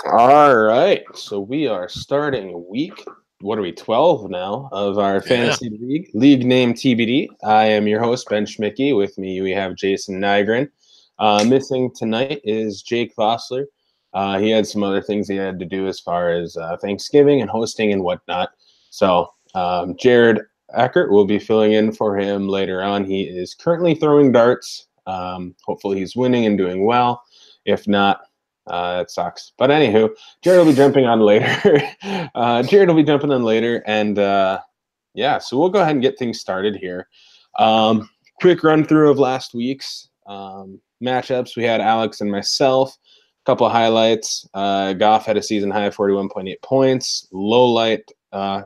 All right, so we are starting week, 12 now of our fantasy league named TBD. I am your host, Ben Schmicky. With me, we have Jason Nygren. Missing tonight is Jake Vossler. He had some other things he had to do as far as Thanksgiving and hosting and whatnot. So Jared Eckert will be filling in for him later on. He is currently throwing darts. Hopefully he's winning and doing well. If not, it sucks. But anywho, Jared will be jumping on later. And so we'll go ahead and get things started here. Quick run through of last week's matchups. We had Alex and myself. A couple of highlights. Goff had a season high of 41.8 points. Low light,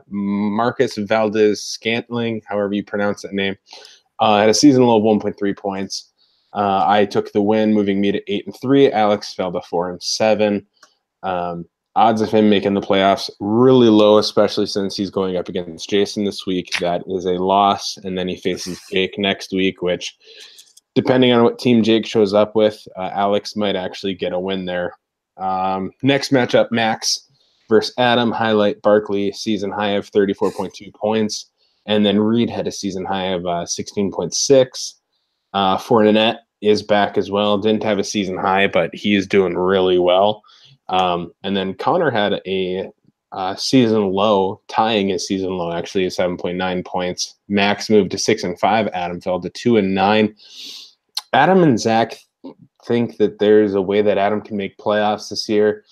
Marcus Valdez Scantling, however you pronounce that name, had a season low of 1.3 points. I took the win, moving me to 8-3. Alex fell to 4-7. Odds of him making the playoffs really low, especially since he's going up against Jason this week. That is a loss, and then he faces Jake next week, which, depending on what team Jake shows up with, Alex might actually get a win there. Next matchup, Max versus Adam. Highlight Barkley, season high of 34.2 points, and then Reed had a season high of 16.6. Fournette is back as well. Didn't have a season high, but he's doing really well. And then Connor had a season low, tying his season low, actually, 7.9 points. Max moved to 6-5. Adam fell to 2-9. Adam and Zach think that there's a way that Adam can make playoffs this year.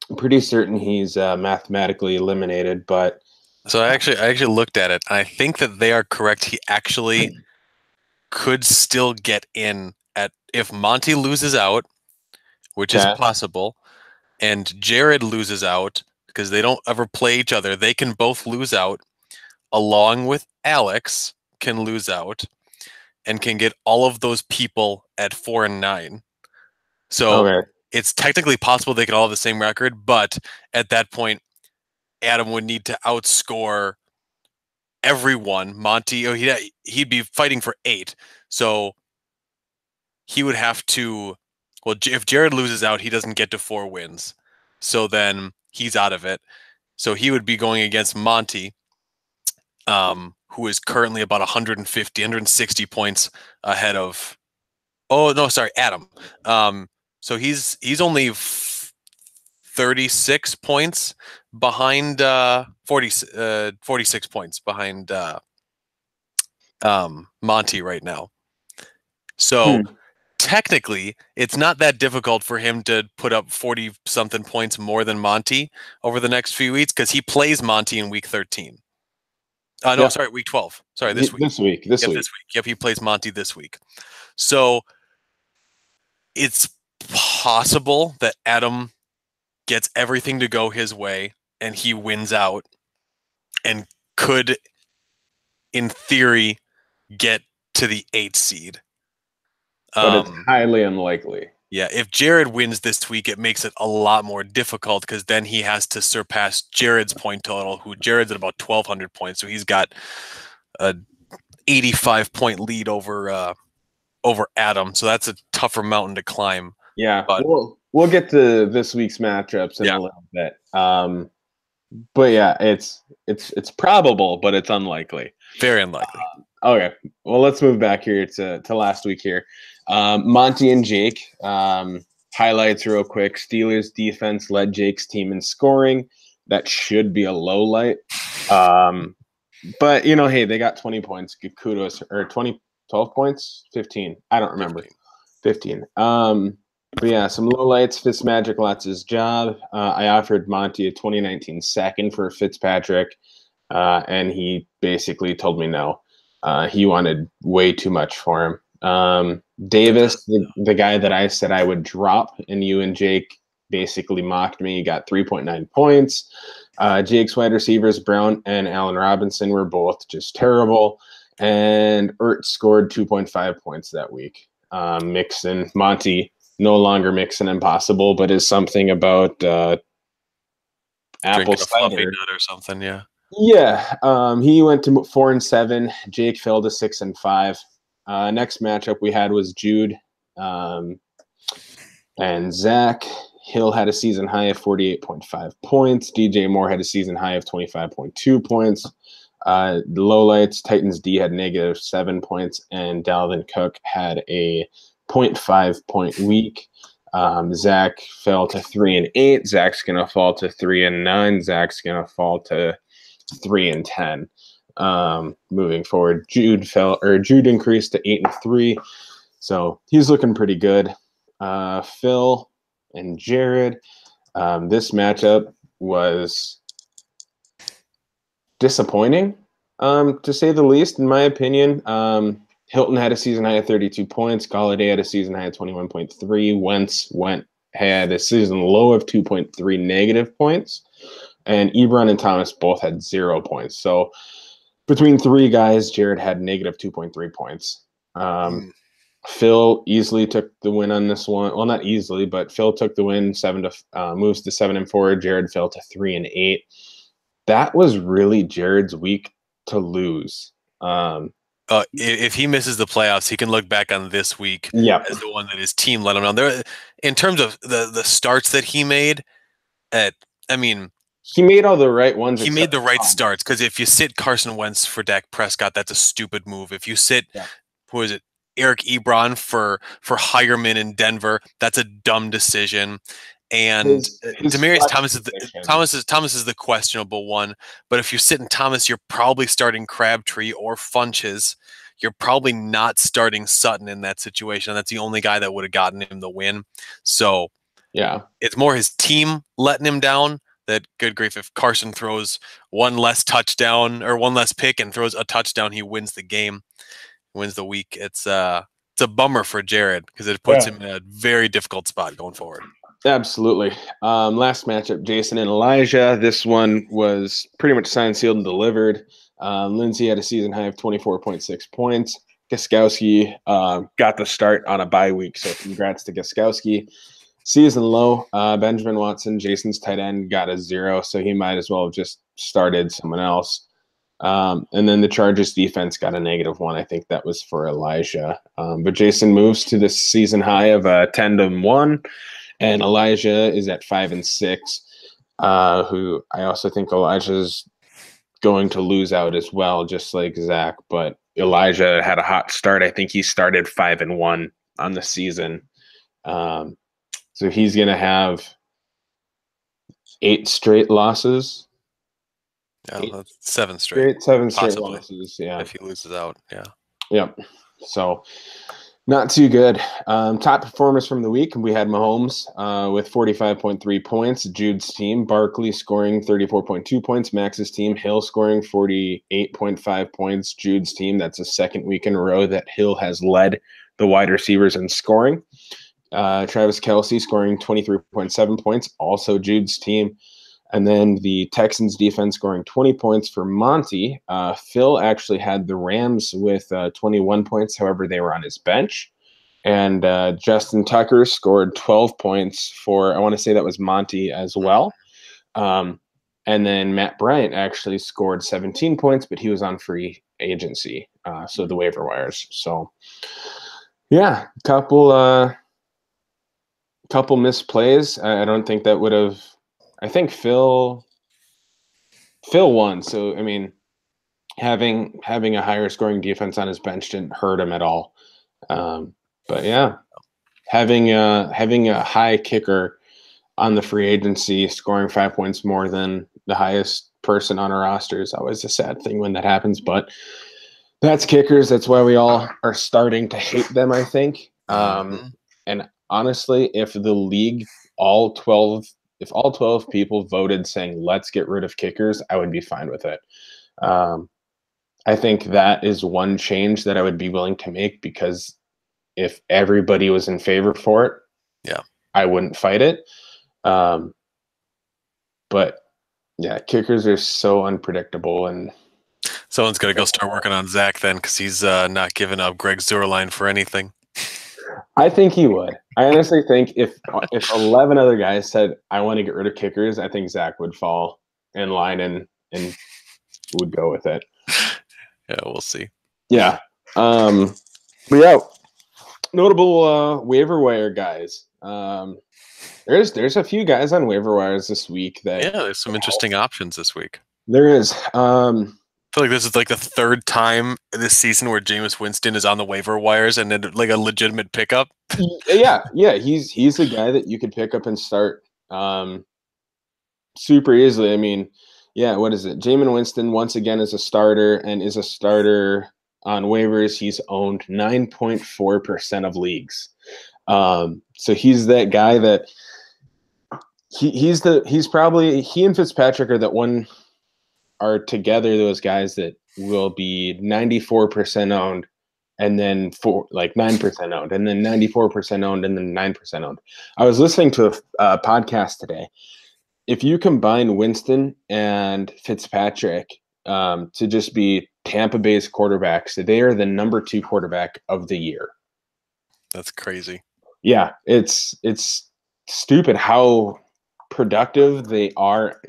I'm pretty certain he's mathematically eliminated, but so I actually looked at it. I think that they are correct. He actually could still get in if Monty loses out, which is possible, and Jared loses out because they don't ever play each other. They can both lose out, along with Alex can lose out, and can get all of those people at 4-9. So it's technically possible they could all have the same record, but at that point, Adam would need to outscore everyone. Monty, he'd be fighting for 8. So he would have to, well, if Jared loses out, he doesn't get to 4 wins. So then he's out of it. So he would be going against Monty, who is currently about 160 points ahead of, Adam. So he's only 36 points behind, 46 points behind Monty right now. So technically, it's not that difficult for him to put up 40-something points more than Monty over the next few weeks because he plays Monty in week 13. Week 12. Sorry, this week. This week. Yep, he plays Monty this week. So it's possible that Adam gets everything to go his way and he wins out and could, in theory, get to the 8th seed. But it's highly unlikely. Yeah, if Jared wins this week, it makes it a lot more difficult because then he has to surpass Jared's point total, who Jared's at about 1,200 points. So he's got a 85-point lead over Adam. So that's a tougher mountain to climb. Yeah, but we'll get to this week's matchups in a little bit. But yeah, it's probable, but it's unlikely. Very unlikely. Okay, well, let's move back here to last week here. Monty and Jake, highlights real quick. Steelers defense led Jake's team in scoring. That should be a low light. But, hey, they got 20 points. Kudos. Or 12 points? 15. I don't remember. 15. But yeah, some low lights. Fitzmagic lost his job. I offered Monty a 2019 second for Fitzpatrick, and he basically told me no. He wanted way too much for him. Davis, the guy that I said I would drop, and you and Jake basically mocked me. He got 3.9 points. Jake's wide receivers, Brown and Allen Robinson, were both just terrible. And Ertz scored 2.5 points that week. Mixon, Monty, no longer Mixon impossible, but is something about apple cider nut or something, yeah. Yeah, he went to 4-7. Jake fell to 6-5. Next matchup we had was Jude and Zach. Hill had a season high of 48.5 points. DJ Moore had a season high of 25.2 points. The lowlights, Titans D had -7 points, and Dalvin Cook had a 0.5 point week. Zach fell to 3-8. Zach's gonna fall to 3-9. Zach's gonna fall to 3-10. Moving forward, Jude increased to 8-3, so he's looking pretty good. Phil and Jared, this matchup was disappointing, to say the least, in my opinion. Hilton had a season high of 32 points. Galladay had a season high of 21.3. Wentz had a season low of 2.3 negative points. And Ebron and Thomas both had 0 points. So between three guys, Jared had negative 2.3 points. Phil easily took the win on this one. Well, not easily, but Phil took the win. Moves to 7-4. Jared fell to 3-8. That was really Jared's week to lose. If he misses the playoffs, he can look back on this week as the one that his team let him down. There, in terms of the starts that he made, he made all the right ones. He made the right starts, because if you sit Carson Wentz for Dak Prescott, that's a stupid move. If you sit, who is it, Eric Ebron for Hireman in Denver, that's a dumb decision. And Demaryius Thomas is the questionable one. But if you're sitting Thomas, you're probably starting Crabtree or Funches. You're probably not starting Sutton in that situation. That's the only guy that would have gotten him the win. So it's more his team letting him down. That, good grief, if Carson throws one less touchdown or one less pick and throws a touchdown, he wins the game, wins the week. It's a bummer for Jared, because it puts him in a very difficult spot going forward. Absolutely. Last matchup, Jason and Elijah. This one was pretty much signed, sealed, and delivered. Lindsay had a season high of 24.6 points. Gostkowski got the start on a bye week, so congrats to Gostkowski. Season low, Benjamin Watson, Jason's tight end, got a 0, so he might as well have just started someone else. And then the Chargers defense got a -1. I think that was for Elijah. But Jason moves to this season high of 10-1. And Elijah is at 5-6, who I also think Elijah's going to lose out as well, just like Zach. But Elijah had a hot start. I think he started 5-1 on the season. So he's going to have 8 straight losses. Yeah, 7 straight. 7 straight losses, if he loses out, Yep. So not too good. Top performers from the week, we had Mahomes with 45.3 points, Jude's team, Barkley scoring 34.2 points, Max's team, Hill scoring 48.5 points, Jude's team. That's the second week in a row that Hill has led the wide receivers in scoring. Travis Kelce scoring 23.7 points, also Jude's team. And then the Texans defense scoring 20 points for Monty. Phil actually had the Rams with 21 points. However, they were on his bench. And Justin Tucker scored 12 points for, I want to say that was Monty as well. And then Matt Bryant actually scored 17 points, but he was on free agency. So the waiver wires. So, yeah, couple misplays. I don't think that would have. I think Phil won. So I mean, having a higher scoring defense on his bench didn't hurt him at all. But yeah, having a high kicker on the free agency scoring 5 points more than the highest person on our roster is always a sad thing when that happens. But that's kickers. That's why we all are starting to hate them, I think. And honestly, if the league, all 12 people voted saying, let's get rid of kickers, I would be fine with it. I think that is one change that I would be willing to make, because if everybody was in favor for it, I wouldn't fight it. But yeah, kickers are so unpredictable, and someone's got to go start working on Zach then, because he's not giving up Greg Zerline for anything. I think he would. I honestly think if 11 other guys said, I want to get rid of kickers, I think Zach would fall in line and would go with it. Yeah, we'll see. Yeah. But yeah, notable waiver wire guys. There's a few guys on waiver wires this week that Yeah, there's some interesting options this week. there is. I feel like this is like the third time this season where Jameis Winston is on the waiver wires and then like a legitimate pickup. Yeah, he's a guy that you could pick up and start super easily. I mean, yeah, what is it? Jameis Winston once again is a starter and is a starter on waivers. He's owned 9.4% of leagues. So he's that guy that he's probably he and Fitzpatrick are that one are together those guys that will be 94% owned and then 9% owned and then 94% owned and then 9% owned. I was listening to a podcast today. If you combine Winston and Fitzpatrick to just be Tampa Bay's quarterbacks, they are the number 2 quarterback of the year. That's crazy. Yeah, it's stupid how productive they are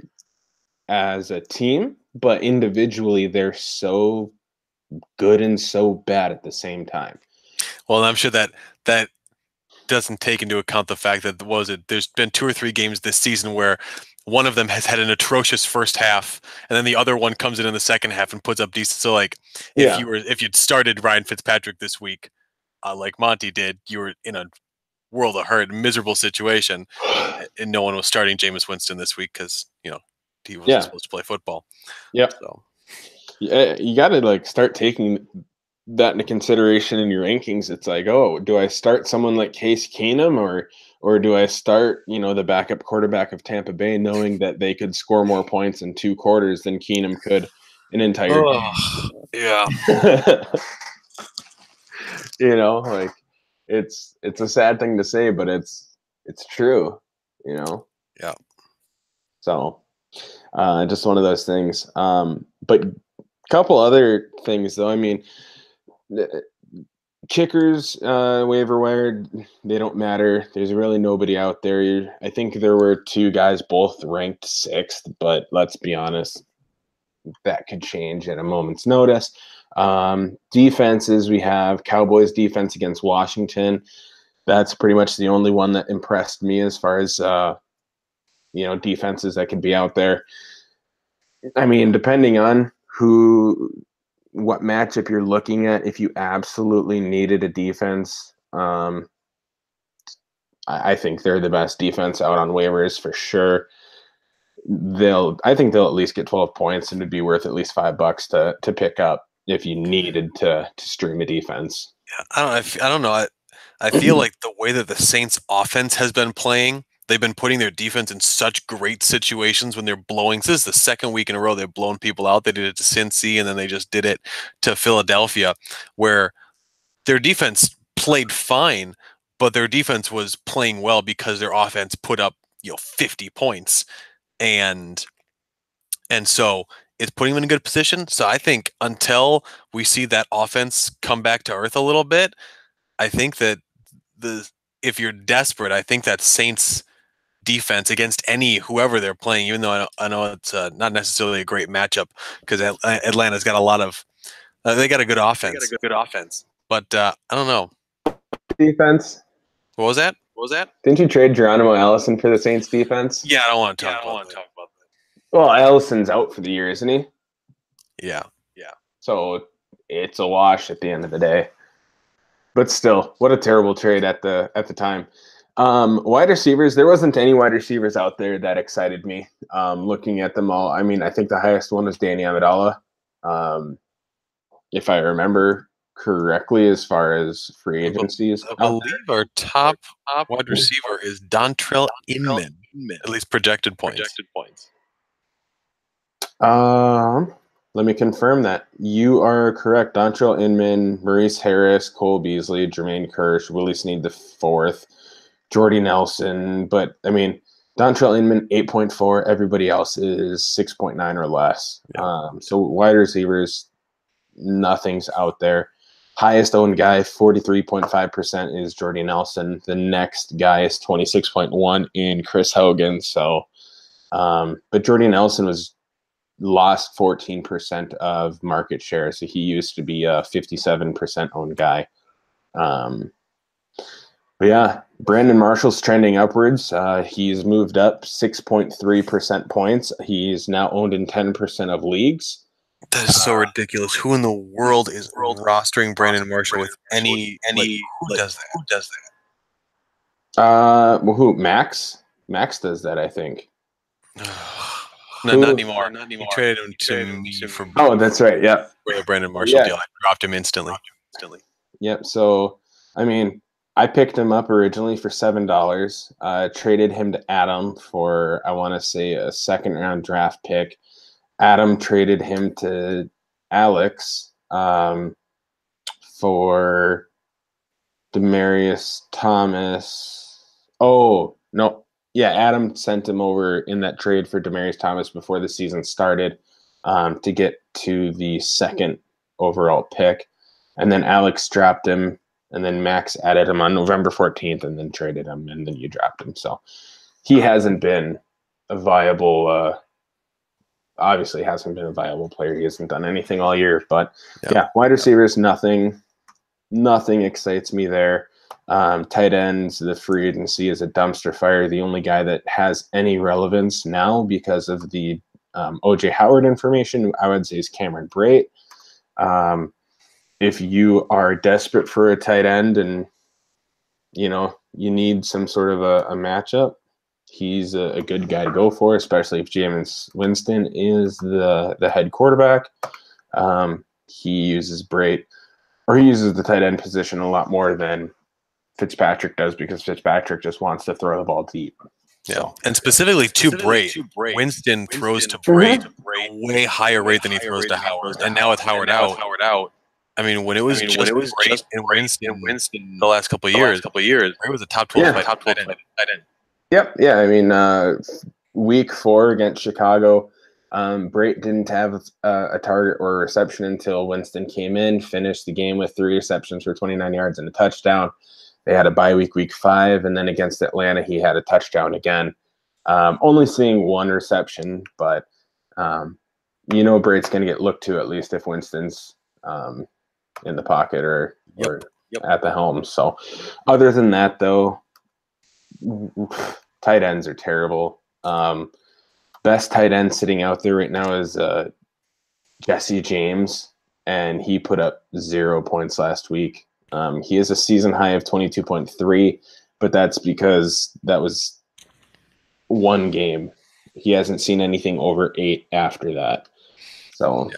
as a team, but individually they're so good and so bad at the same time. Well, I'm sure that doesn't take into account the fact that there's been 2 or 3 games this season where one of them has had an atrocious first half, and then the other one comes in the second half and puts up decent. So, like, if you'd started Ryan Fitzpatrick this week, like Monty did, you were in a world of hurt, miserable situation, and no one was starting Jameis Winston this week because he wasn't supposed to play football. Yeah. So yeah, you got to start taking that into consideration in your rankings. It's like, oh, do I start someone like Case Keenum or do I start, the backup quarterback of Tampa Bay, knowing that they could score more points in 2 quarters than Keenum could an entire game? Yeah. It's a sad thing to say, but it's true, Yeah. So just one of those things. But a couple other things though. I mean, kickers, waiver wire, they don't matter. There's really nobody out there. I think there were 2 guys both ranked 6th, but let's be honest, that could change at a moment's notice. Defenses, we have Cowboys defense against Washington. That's pretty much the only one that impressed me as far as defenses that could be out there. I mean, depending on what matchup you're looking at, if you absolutely needed a defense, I think they're the best defense out on waivers for sure. I think they'll at least get 12 points, and it'd be worth at least $5 to pick up if you needed to stream a defense. Yeah, I don't know. I feel like the way that the Saints offense has been playing, they've been putting their defense in such great situations when they're blowing. This is the second week in a row they've blown people out. They did it to Cincy, and then they just did it to Philadelphia, where their defense played fine, but their defense was playing well because their offense put up 50 points, and so it's putting them in a good position. So I think until we see that offense come back to earth a little bit, I think that if you're desperate, I think that Saints defense against whoever they're playing, even though I know it's not necessarily a great matchup because Atlanta's got a lot of they got a good offense. But I don't know. Defense. What was that? Didn't you trade Geronimo Allison for the Saints defense? Yeah, I don't want to talk about that. Well, Allison's out for the year, isn't he? Yeah. So it's a wash at the end of the day. But still, what a terrible trade at the time. Wide receivers, there wasn't any wide receivers out there that excited me. Looking at them all, I mean, I think the highest one was Danny Amendola, if I remember correctly, as far as free agencies. I believe our top wide receiver is Dontrell Inman, at least projected points. Let me confirm that. You are correct. Dontrell Inman, Maurice Harris, Cole Beasley, Jermaine Kearse, Willie Snead IV, Jordy Nelson. But, I mean, Dontrell Inman, 8.4. Everybody else is 6.9 or less. Yeah. So wide receivers, nothing's out there. Highest owned guy, 43.5% is Jordy Nelson. The next guy is 26.1 in Chris Hogan. So, but Jordy Nelson lost 14% of market share. So he used to be a 57% owned guy. But yeah, Brandon Marshall's trending upwards. He's moved up 6.3% points. He's now owned in 10% of leagues. That is so ridiculous. Who in the world is rostering Brandon Marshall with any who does that? Who? Max? Max does that, I think. No, not anymore. He traded him to me for. Oh, that's right. Yeah. For the Brandon Marshall deal. I dropped him instantly. Yep. So, I mean, I picked him up originally for $7. Traded him to Adam for, I want to say, a second-round draft pick. Adam traded him to Alex for Demarius Thomas. Oh, no. Yeah, Adam sent him over in that trade for Demarius Thomas before the season started to get to the second overall pick. And then Alex dropped him, and then Max added him on November 14th and then traded him, and then you dropped him. So he hasn't been a viable obviously hasn't been a viable player. He hasn't done anything all year. But, yeah, wide receivers, nothing excites me there. Tight ends, the free agency is a dumpster fire. The only guy that has any relevance now because of the O.J. Howard information, I would say, is Cameron Brate. If you are desperate for a tight end and, you need some sort of a matchup, he's a good guy to go for, especially if Jameis Winston is the head quarterback. He uses Brate, or he uses the tight end position a lot more than Fitzpatrick does because Fitzpatrick just wants to throw the ball deep. Yeah, so, and specifically to Brate, Winston throws to Brate a way higher rate than he throws to Howard. And now with Howard out, I mean, when it was just Brate and Winston the last couple of years, Brate was a top 12 tight end. Yep. Yeah. I mean, week 4 against Chicago, Brate didn't have a target or a reception until Winston came in, finished the game with 3 receptions for 29 yards and a touchdown. They had a bye week 5, and then against Atlanta, he had a touchdown again. Only seeing 1 reception, but Brate's going to get looked to at least if Winston's in the pocket or at the helm. So other than that, though, tight ends are terrible. Best tight end sitting out there right now is Jesse James, and he put up 0 points last week. He has a season high of 22.3, but that's because that was 1 game. He hasn't seen anything over 8 after that. So,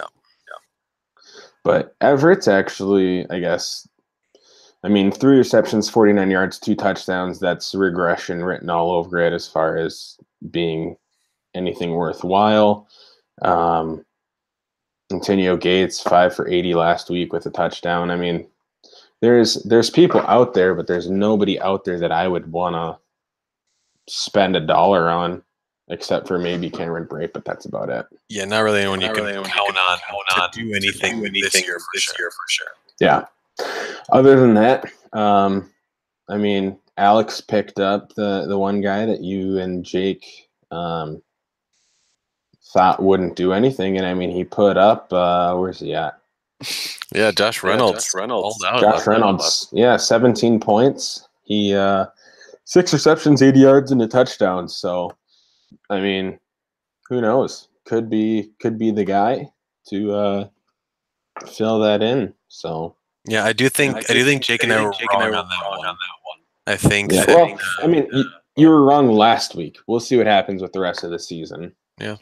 But Everett's actually, I guess, 3 receptions, 49 yards, 2 touchdowns. That's regression written all over it as far as being anything worthwhile. Antonio Gates, 5 for 80 last week with a touchdown. I mean, there's people out there, but there's nobody out there that I would want to spend $1 on, except for maybe Cameron Brate, but that's about it. Yeah, not really anyone you can count on to do anything this year for sure. Yeah. Other than that, Alex picked up the one guy that you and Jake thought wouldn't do anything, and he put up where's he at? Yeah, Josh Reynolds. Josh Reynolds. Yeah, 17 points. He 6 receptions, 80 yards, and a touchdown. So, who knows? Could be the guy to fill that in. So. Yeah, I do think Jake and I were wrong on that one. I think. Yeah. Well, you were wrong last week. We'll see what happens with the rest of the season. Yeah.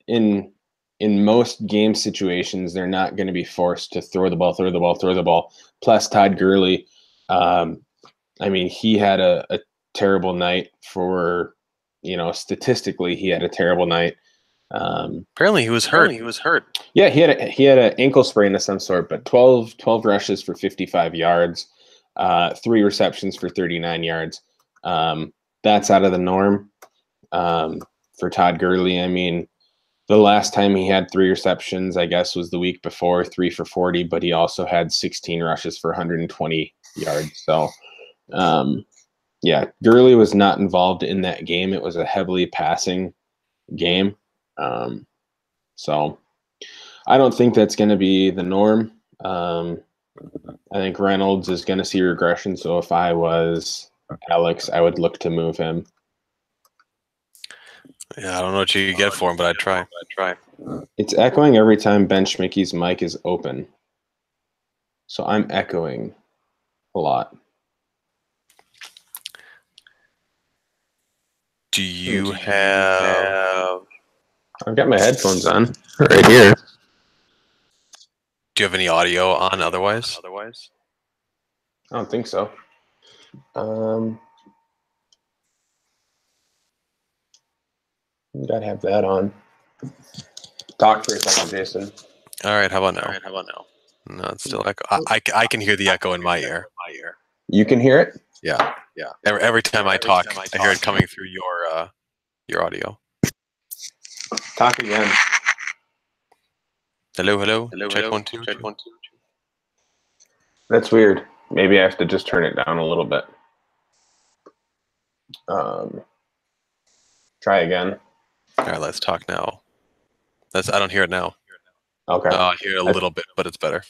In most game situations, they're not going to be forced to throw the ball. Plus, Todd Gurley, he had a terrible night for, statistically, he had a terrible night. Apparently, he was hurt. Yeah, he had an ankle sprain of some sort, but 12 rushes for 55 yards, 3 receptions for 39 yards. That's out of the norm for Todd Gurley. The last time he had 3 receptions, I guess, was the week before, 3 for 40, but he also had 16 rushes for 120 yards. So, Gurley was not involved in that game. It was a heavily passing game. So I don't think that's going to be the norm. I think Reynolds is going to see regression. So if I was Alex, I would look to move him. Yeah, I don't know what you get for him, but I'd try. It's echoing every time Ben Schmickey's mic is open. So I'm echoing a lot. Do you have... I've got my headphones on right here. Do you have any audio on otherwise? I don't think so. You gotta have that on. Talk for a second, Jason. All right, how about now? No, it's still echo. I can hear the echo in my ear. You can hear it? Yeah. Every time I talk, I hear it coming through your audio. Talk again. Hello. Check 1 2. That's weird. Maybe I have to just turn it down a little bit. Try again. All right, let's talk now. I don't hear it now. Okay. I hear it a little bit, but it's better.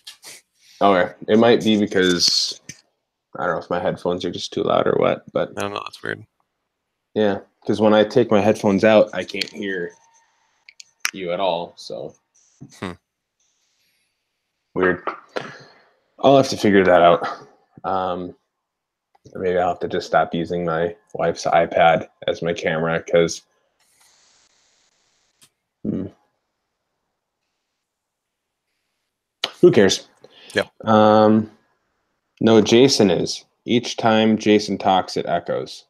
Okay. It might be because I don't know if my headphones are just too loud or what, but I don't know. That's weird. Yeah, because when I take my headphones out, I can't hear you at all. So weird. I'll have to figure that out. Maybe I'll have to just stop using my wife's iPad as my camera because who cares? Yep. No, Jason is. Each time Jason talks, it echoes.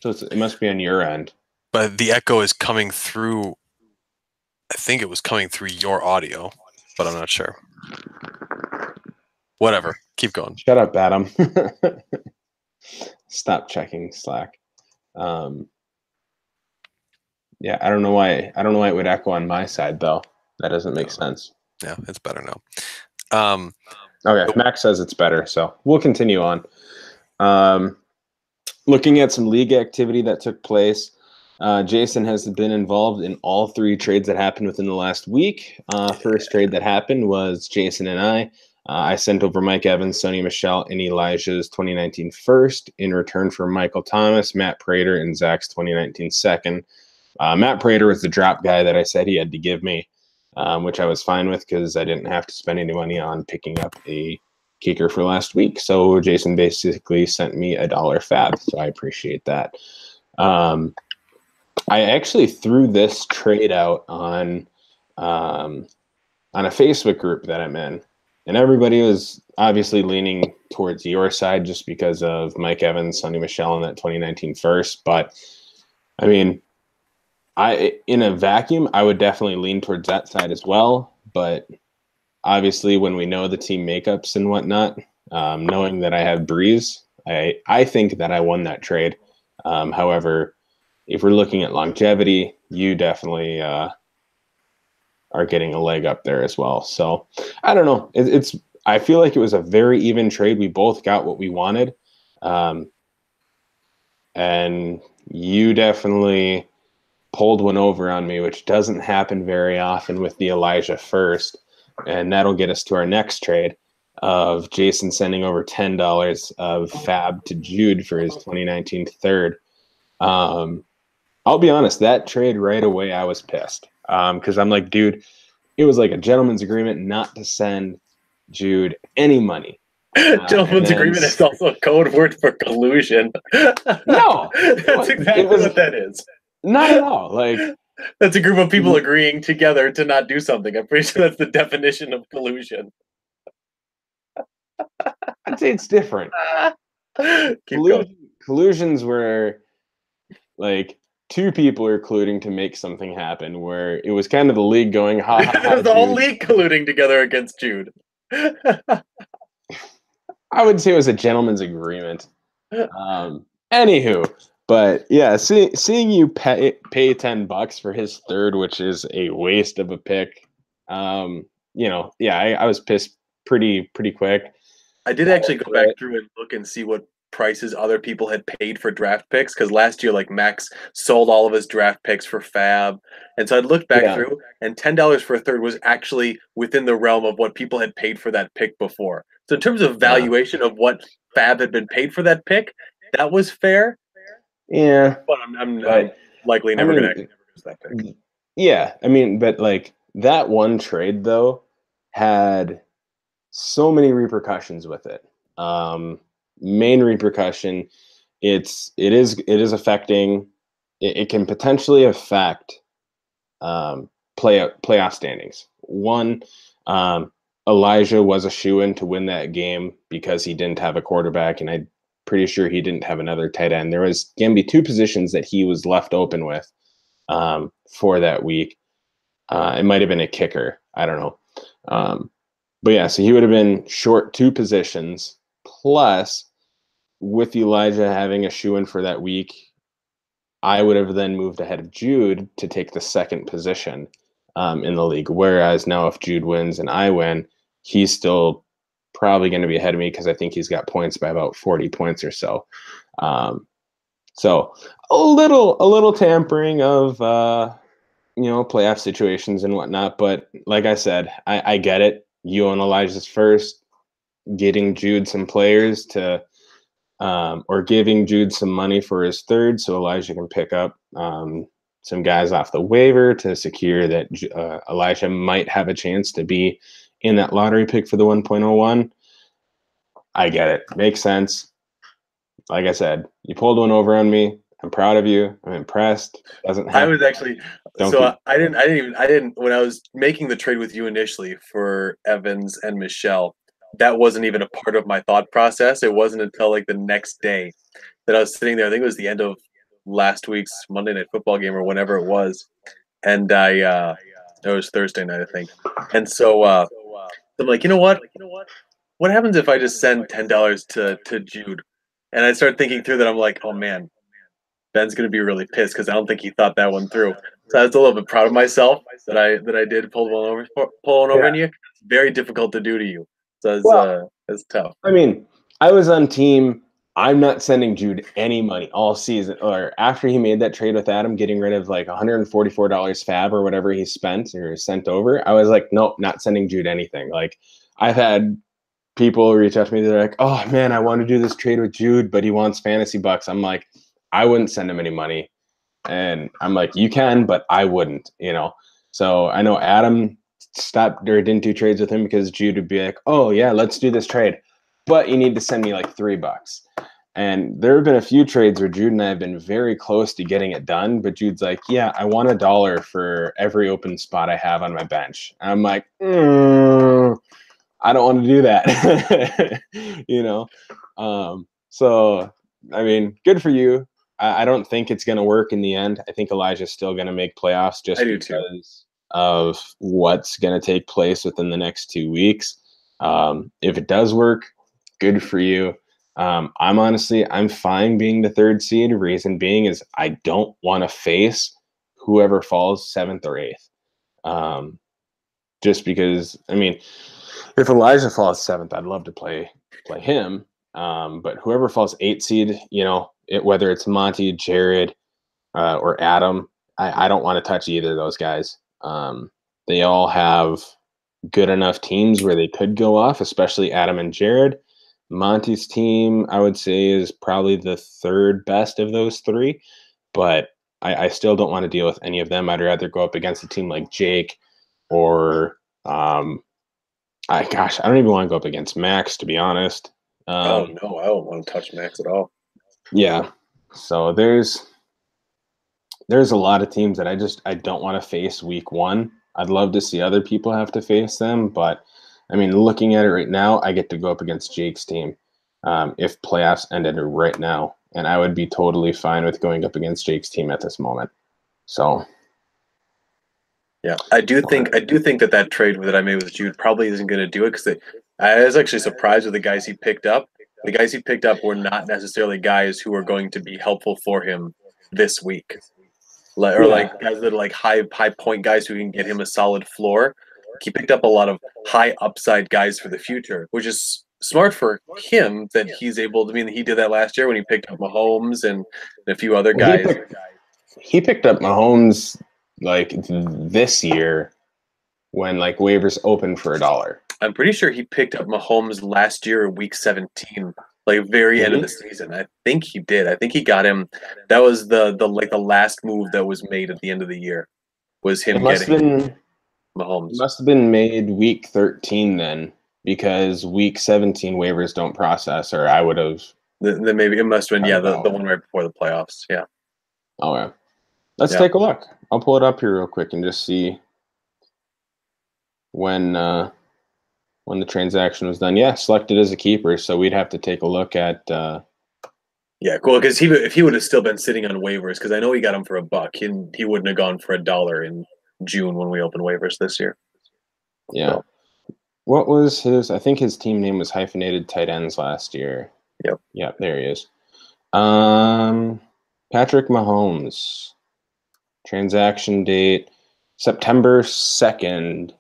So it must be on your end. But the echo is coming through. I think it was coming through your audio, but I'm not sure. Whatever. Keep going. Shut up, Adam. Stop checking Slack. Yeah, I don't know why. I don't know why it would echo on my side though. That doesn't make sense. Yeah, it's better now. Okay, Max says it's better, so we'll continue on. Looking at some league activity that took place, Jason has been involved in all 3 trades that happened within the last week. First trade that happened was Jason and I. I sent over Mike Evans, Sonny Michel, and Elijah's 2019 first in return for Michael Thomas, Matt Prater, and Zach's 2019 second. Matt Prater was the drop guy that I said he had to give me, which I was fine with because I didn't have to spend any money on picking up a kicker for last week. So Jason basically sent me $1 fab. So I appreciate that. I actually threw this trade out on a Facebook group that I'm in, and everybody was obviously leaning towards your side just because of Mike Evans, Sonny Michel, and that 2019 first. But I mean, in a vacuum, I would definitely lean towards that side as well. But obviously, when we know the team makeups and whatnot, knowing that I have Breeze, I think that I won that trade. However, if we're looking at longevity, you definitely are getting a leg up there as well. So I don't know. I feel like it was a very even trade. We both got what we wanted. And you definitely pulled one over on me, which doesn't happen very often with the Elijah first. And that'll get us to our next trade of Jason sending over $10 of fab to Jude for his 2019 third. I'll be honest, that trade right away, I was pissed because I'm like, dude, it was like a gentleman's agreement not to send Jude any money. Gentleman's agreement is also a code word for collusion. No, that's exactly what that is. Not at all. Like that's a group of people agreeing together to not do something. I'm pretty sure that's the definition of collusion. I'd say it's different. Collusions were like 2 people are colluding to make something happen, where it was kind of the league going, ha ha ha. The whole league colluding together against Jude. I would say it was a gentleman's agreement. Anywho, but yeah, seeing you pay $10 for his third, which is a waste of a pick. I was pissed pretty quick. I did actually go back through and look and see what prices other people had paid for draft picks, because last year, like, Max sold all of his draft picks for Fab, and so I looked back through, and $10 for a third was actually within the realm of what people had paid for that pick before. So in terms of valuation of what Fab had been paid for that pick, that was fair. Yeah, but I'm likely never going to use that pick. Yeah, I mean, but like that one trade though had so many repercussions with it. Main repercussion, it is affecting. It can potentially affect playoff standings. One, Elijah was a shoo-in to win that game because he didn't have a quarterback, and I'm pretty sure he didn't have another tight end. There was going to be two positions that he was left open with for that week. It might have been a kicker. I don't know. But yeah, so he would have been short two positions. Plus, with Elijah having a shoe-in for that week, I would have then moved ahead of Jude to take the second position in the league. Whereas now if Jude wins and I win, he's still probably going to be ahead of me because I think he's got points by about 40 points or so. So a little tampering of playoff situations and whatnot. But like I said, I get it. You and Elijah's first, getting Jude some players to or giving Jude some money for his third so Elijah can pick up some guys off the waiver to secure that Elijah might have a chance to be in that lottery pick for the 1.01. I get it. Makes sense. Like I said, you pulled one over on me. I'm proud of you. I'm impressed. Doesn't happen. I was actually I didn't when I was making the trade with you initially for Evans and Michelle, that wasn't even a part of my thought process. It wasn't until like the next day that I was sitting there. I think it was the end of last week's Monday Night Football game or whenever it was, and it was Thursday night, I think. And so I'm like, you know what? What happens if I just send $10 to Jude? And I started thinking through that. I'm like, oh man, Ben's gonna be really pissed because I don't think he thought that one through. So I was a little bit proud of myself that I did pull one over on you. It's very difficult to do to you. So it's tough. I mean, I was on team. I'm not sending Jude any money all season, or after he made that trade with Adam, getting rid of like $144 Fab or whatever he spent or sent over. I was like, nope, not sending Jude anything. Like, I've had people reach out to me. They're like, oh man, I want to do this trade with Jude, but he wants fantasy bucks. I'm like, I wouldn't send him any money. And I'm like, you can, but I wouldn't, So I know Adam stopped or didn't do trades with him because Jude would be like, oh yeah, let's do this trade, but you need to send me like $3. And there have been a few trades where Jude and I have been very close to getting it done, but Jude's like, yeah, I want $1 for every open spot I have on my bench. And I'm like, I don't want to do that. So I mean, good for you. I don't think it's going to work in the end. I think Elijah's still going to make playoffs just because of what's going to take place within the next 2 weeks. If it does work, good for you. I'm fine being the third seed. Reason being is I don't want to face whoever falls 7th or 8th. Just because, I mean, if Elijah falls 7th, I'd love to play him. But whoever falls 8th seed, whether it's Monty, Jared, or Adam, I don't want to touch either of those guys. They all have good enough teams where they could go off, especially Adam and Jared. Monty's team, I would say, is probably the third best of those three, but I still don't want to deal with any of them. I'd rather go up against a team like Jake or I don't even want to go up against Max, to be honest. Oh no, I don't want to touch Max at all. Yeah, so there's a lot of teams that I don't want to face week 1. I'd love to see other people have to face them, but I mean, looking at it right now, I get to go up against Jake's team if playoffs ended right now, and I would be totally fine with going up against Jake's team at this moment. So, yeah, I do think that trade that I made with Jude probably isn't going to do it because I was actually surprised with the guys he picked up. The guys he picked up were not necessarily guys who are going to be helpful for him this week. Like guys that are like high point guys who can get him a solid floor. He picked up a lot of high upside guys for the future, which is smart for him that he's able to. I mean, he did that last year when he picked up Mahomes and a few other guys. He picked up Mahomes like this year when like waivers opened for $1. I'm pretty sure he picked up Mahomes last year, week 17, like very end of the season. I think he did. I think he got him. That was the last move that was made at the end of the year. Was him getting Mahomes. It must have been made week 13 then, because week 17 waivers don't process, or I would have. Then maybe it must have been the one right before the playoffs. Yeah. All right. Let's take a look. I'll pull it up here real quick and just see when the transaction was done. Yeah, selected as a keeper, so we'd have to take a look at. Yeah, cool. Because if he would have still been sitting on waivers, because I know he got him for $1, he wouldn't have gone for $1 in June when we opened waivers this year. Yeah. So. What was his? I think his team name was Hyphenated Tight Ends last year. Yep. Yep. There he is. Patrick Mahomes. Transaction date September 2nd.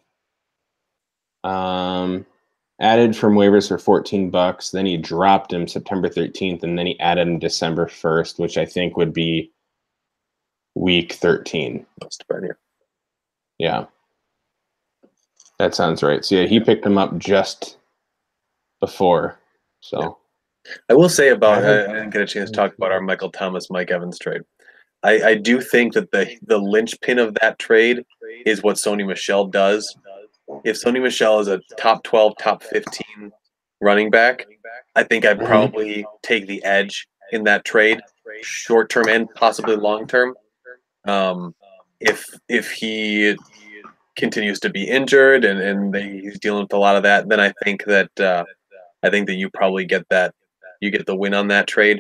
Added from waivers for $14. Then he dropped him September 13th, and then he added him December 1st, which I think would be week 13. Must have been here. Yeah. That sounds right. So yeah, he picked him up just before. So yeah. I will say about I didn't get a chance to talk about our Michael Thomas, Mike Evans trade. I do think that the linchpin of that trade is what Sony Michel does. If Sony Michel is a top 12, top 15 running back, I think I'd probably take the edge in that trade, short term and possibly long term. If he continues to be injured and he's dealing with a lot of that, then I think that you probably get that. You get the win on that trade.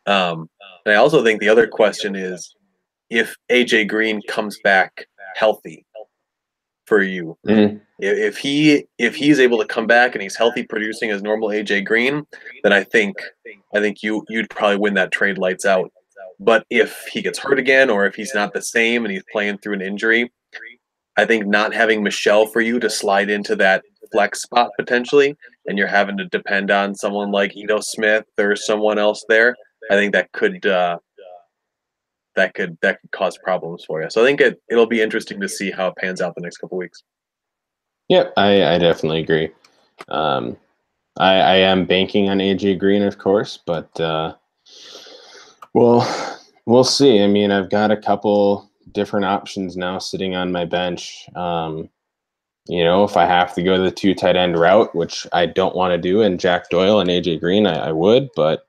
And I also think the other question is if AJ Green comes back healthy for you. If he's able to come back and he's healthy, producing as normal AJ Green, then I think you'd probably win that trade lights out. But if he gets hurt again, or if he's not the same and he's playing through an injury, I think not having Michelle for you to slide into that flex spot potentially, and you're having to depend on someone like Ito Smith or someone else there, I think that could cause problems for you. So I think it'll be interesting to see how it pans out the next couple of weeks. Yep, I definitely agree. I am banking on AJ Green, of course, but we'll see. I mean, I've got a couple different options now sitting on my bench. If I have to go the 2 tight end route, which I don't want to do, and Jack Doyle and AJ Green, I would, but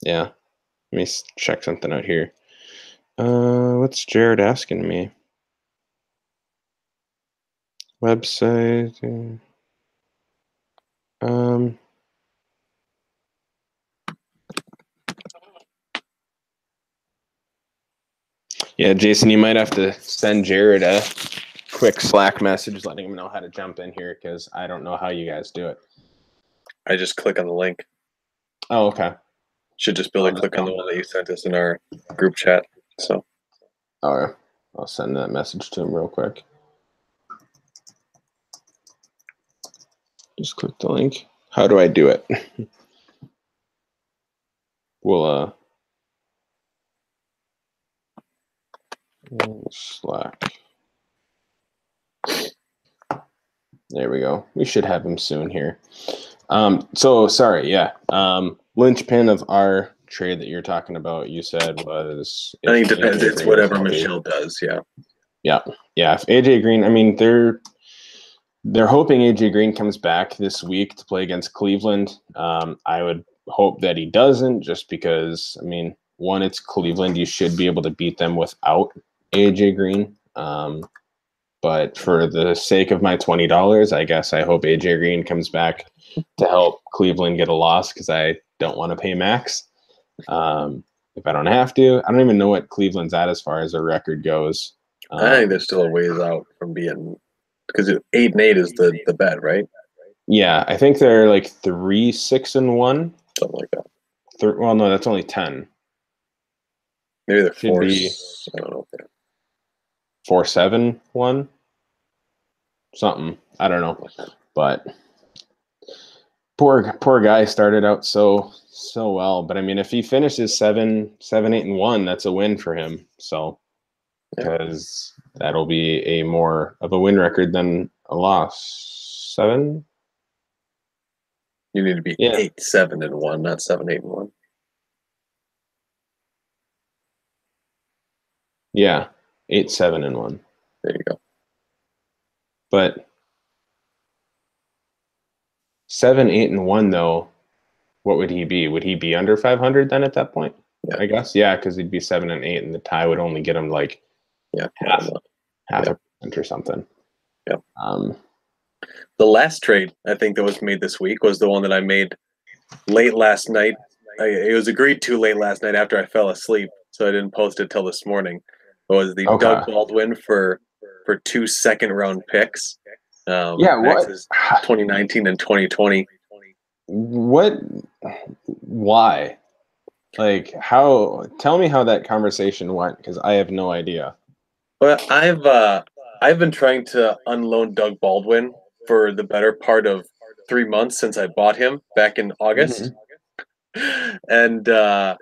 yeah. Let me check something out here. What's Jared asking me? Website. Yeah, Jason, you might have to send Jared a quick Slack message letting him know how to jump in here, because I don't know how you guys do it. I just click on the link. Oh, okay. Should just be able to click on the one that you sent us in our group chat. So, all right, I'll send that message to him real quick. Just click the link. How do I do it? We'll Slack. There we go. We should have him soon here. So sorry, yeah. Linchpin of our trade that you're talking about, you said was. I think it depends. It's whatever Michelle does. Yeah. Yeah. If AJ Green, I mean, they're hoping AJ Green comes back this week to play against Cleveland. I would hope that he doesn't, just because, I mean, one, it's Cleveland. You should be able to beat them without AJ Green. But for the sake of my $20, I guess I hope AJ Green comes back to help Cleveland get a loss, because I don't want to pay max. If I don't have to, I don't even know what Cleveland's at as far as their record goes. I think they're still a ways out from being, because 8-8 is the bet, right? Yeah, I think they're like 3-6-1, something like that. Well, no, that's only 10. Maybe they're 4. I don't know. 4-7-1. something. I don't know, but poor guy started out so well. But I mean, if he finishes 7-8-1, that's a win for him. So because that'll be a more of a win record than a loss. 7. You need to be 8-7-1, not 7-8-1. Yeah, 8-7-1. There you go. But 7-8-1 though, what would he be? Would he be under 500 then at that point? Yeah. I guess because he'd be 7-8, and the tie would only get him like half a percent or something. Yeah. The last trade I think that was made this week was the one that I made late last night. It was agreed to late last night after I fell asleep, so I didn't post it till this morning. It was the Doug Baldwin for 2 second-round picks. Max's 2019 and 2020. What? Why? Like how? Tell me how that conversation went, because I have no idea. Well, I've been trying to unload Doug Baldwin for the better part of 3 months since I bought him back in August, and I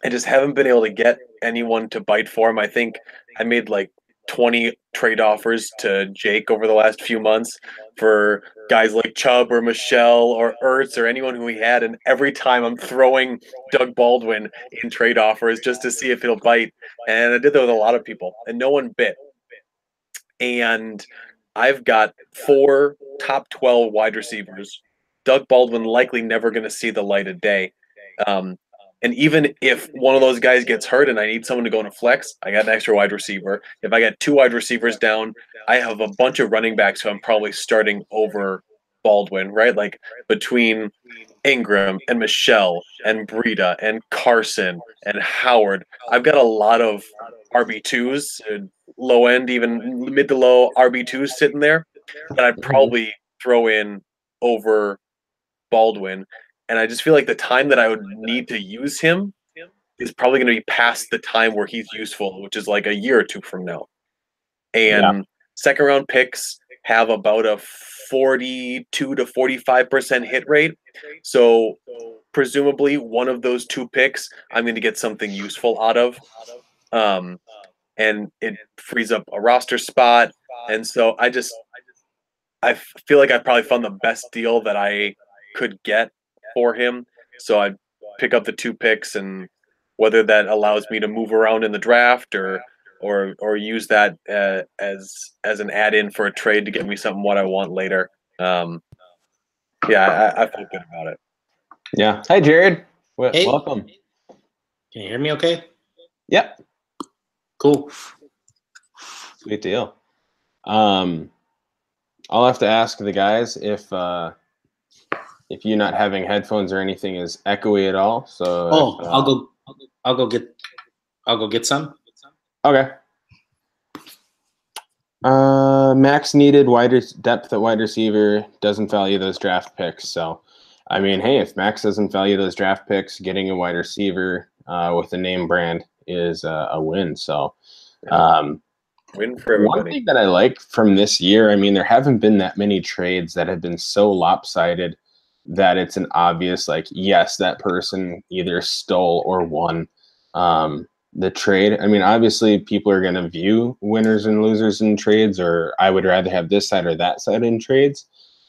just haven't been able to get anyone to bite for him. I think I made like 20 trade offers to Jake over the last few months for guys like Chubb or Michelle or Ertz or anyone who he had, and every time I'm throwing Doug Baldwin in trade offers just to see if he'll bite. And I did that with a lot of people, and no one bit. And I've got 4 top 12 wide receivers. Doug Baldwin likely never going to see the light of day. And even if one of those guys gets hurt and I need someone to go in a flex, I got an extra wide receiver. If I got 2 wide receivers down, I have a bunch of running backs who I'm probably starting over Baldwin, right? Like between Ingram and Michelle and Breida and Carson and Howard, I've got a lot of RB2s, low end, even mid to low RB2s sitting there that I'd probably throw in over Baldwin. And I just feel like the time that I would need to use him is probably going to be past the time where he's useful, which is like a year or 2 from now. And second round picks have about a 42 to 45% hit rate. So presumably one of those 2 picks, I'm going to get something useful out of. And it frees up a roster spot. And so I feel like I probably found the best deal that I could get for him. So I'd pick up the 2 picks, and whether that allows me to move around in the draft or use that as an add-in for a trade to get me something what I want later. I feel good about it. Yeah. Hi, Jared. Hey. Welcome. Can you hear me okay? Yep. Cool. Sweet deal. I'll have to ask the guys if you not having headphones or anything is echoey at all. So I'll go get some. Okay. Max needed wider depth at wide receiver, doesn't value those draft picks. So, I mean, hey, if Max doesn't value those draft picks, getting a wide receiver with a name brand is a win. So, win for everybody. One thing that I like from this year, I mean, there haven't been that many trades that have been so lopsided that it's an obvious, like, yes, that person either stole or won the trade. I mean, obviously, people are going to view winners and losers in trades, or I would rather have this side or that side in trades.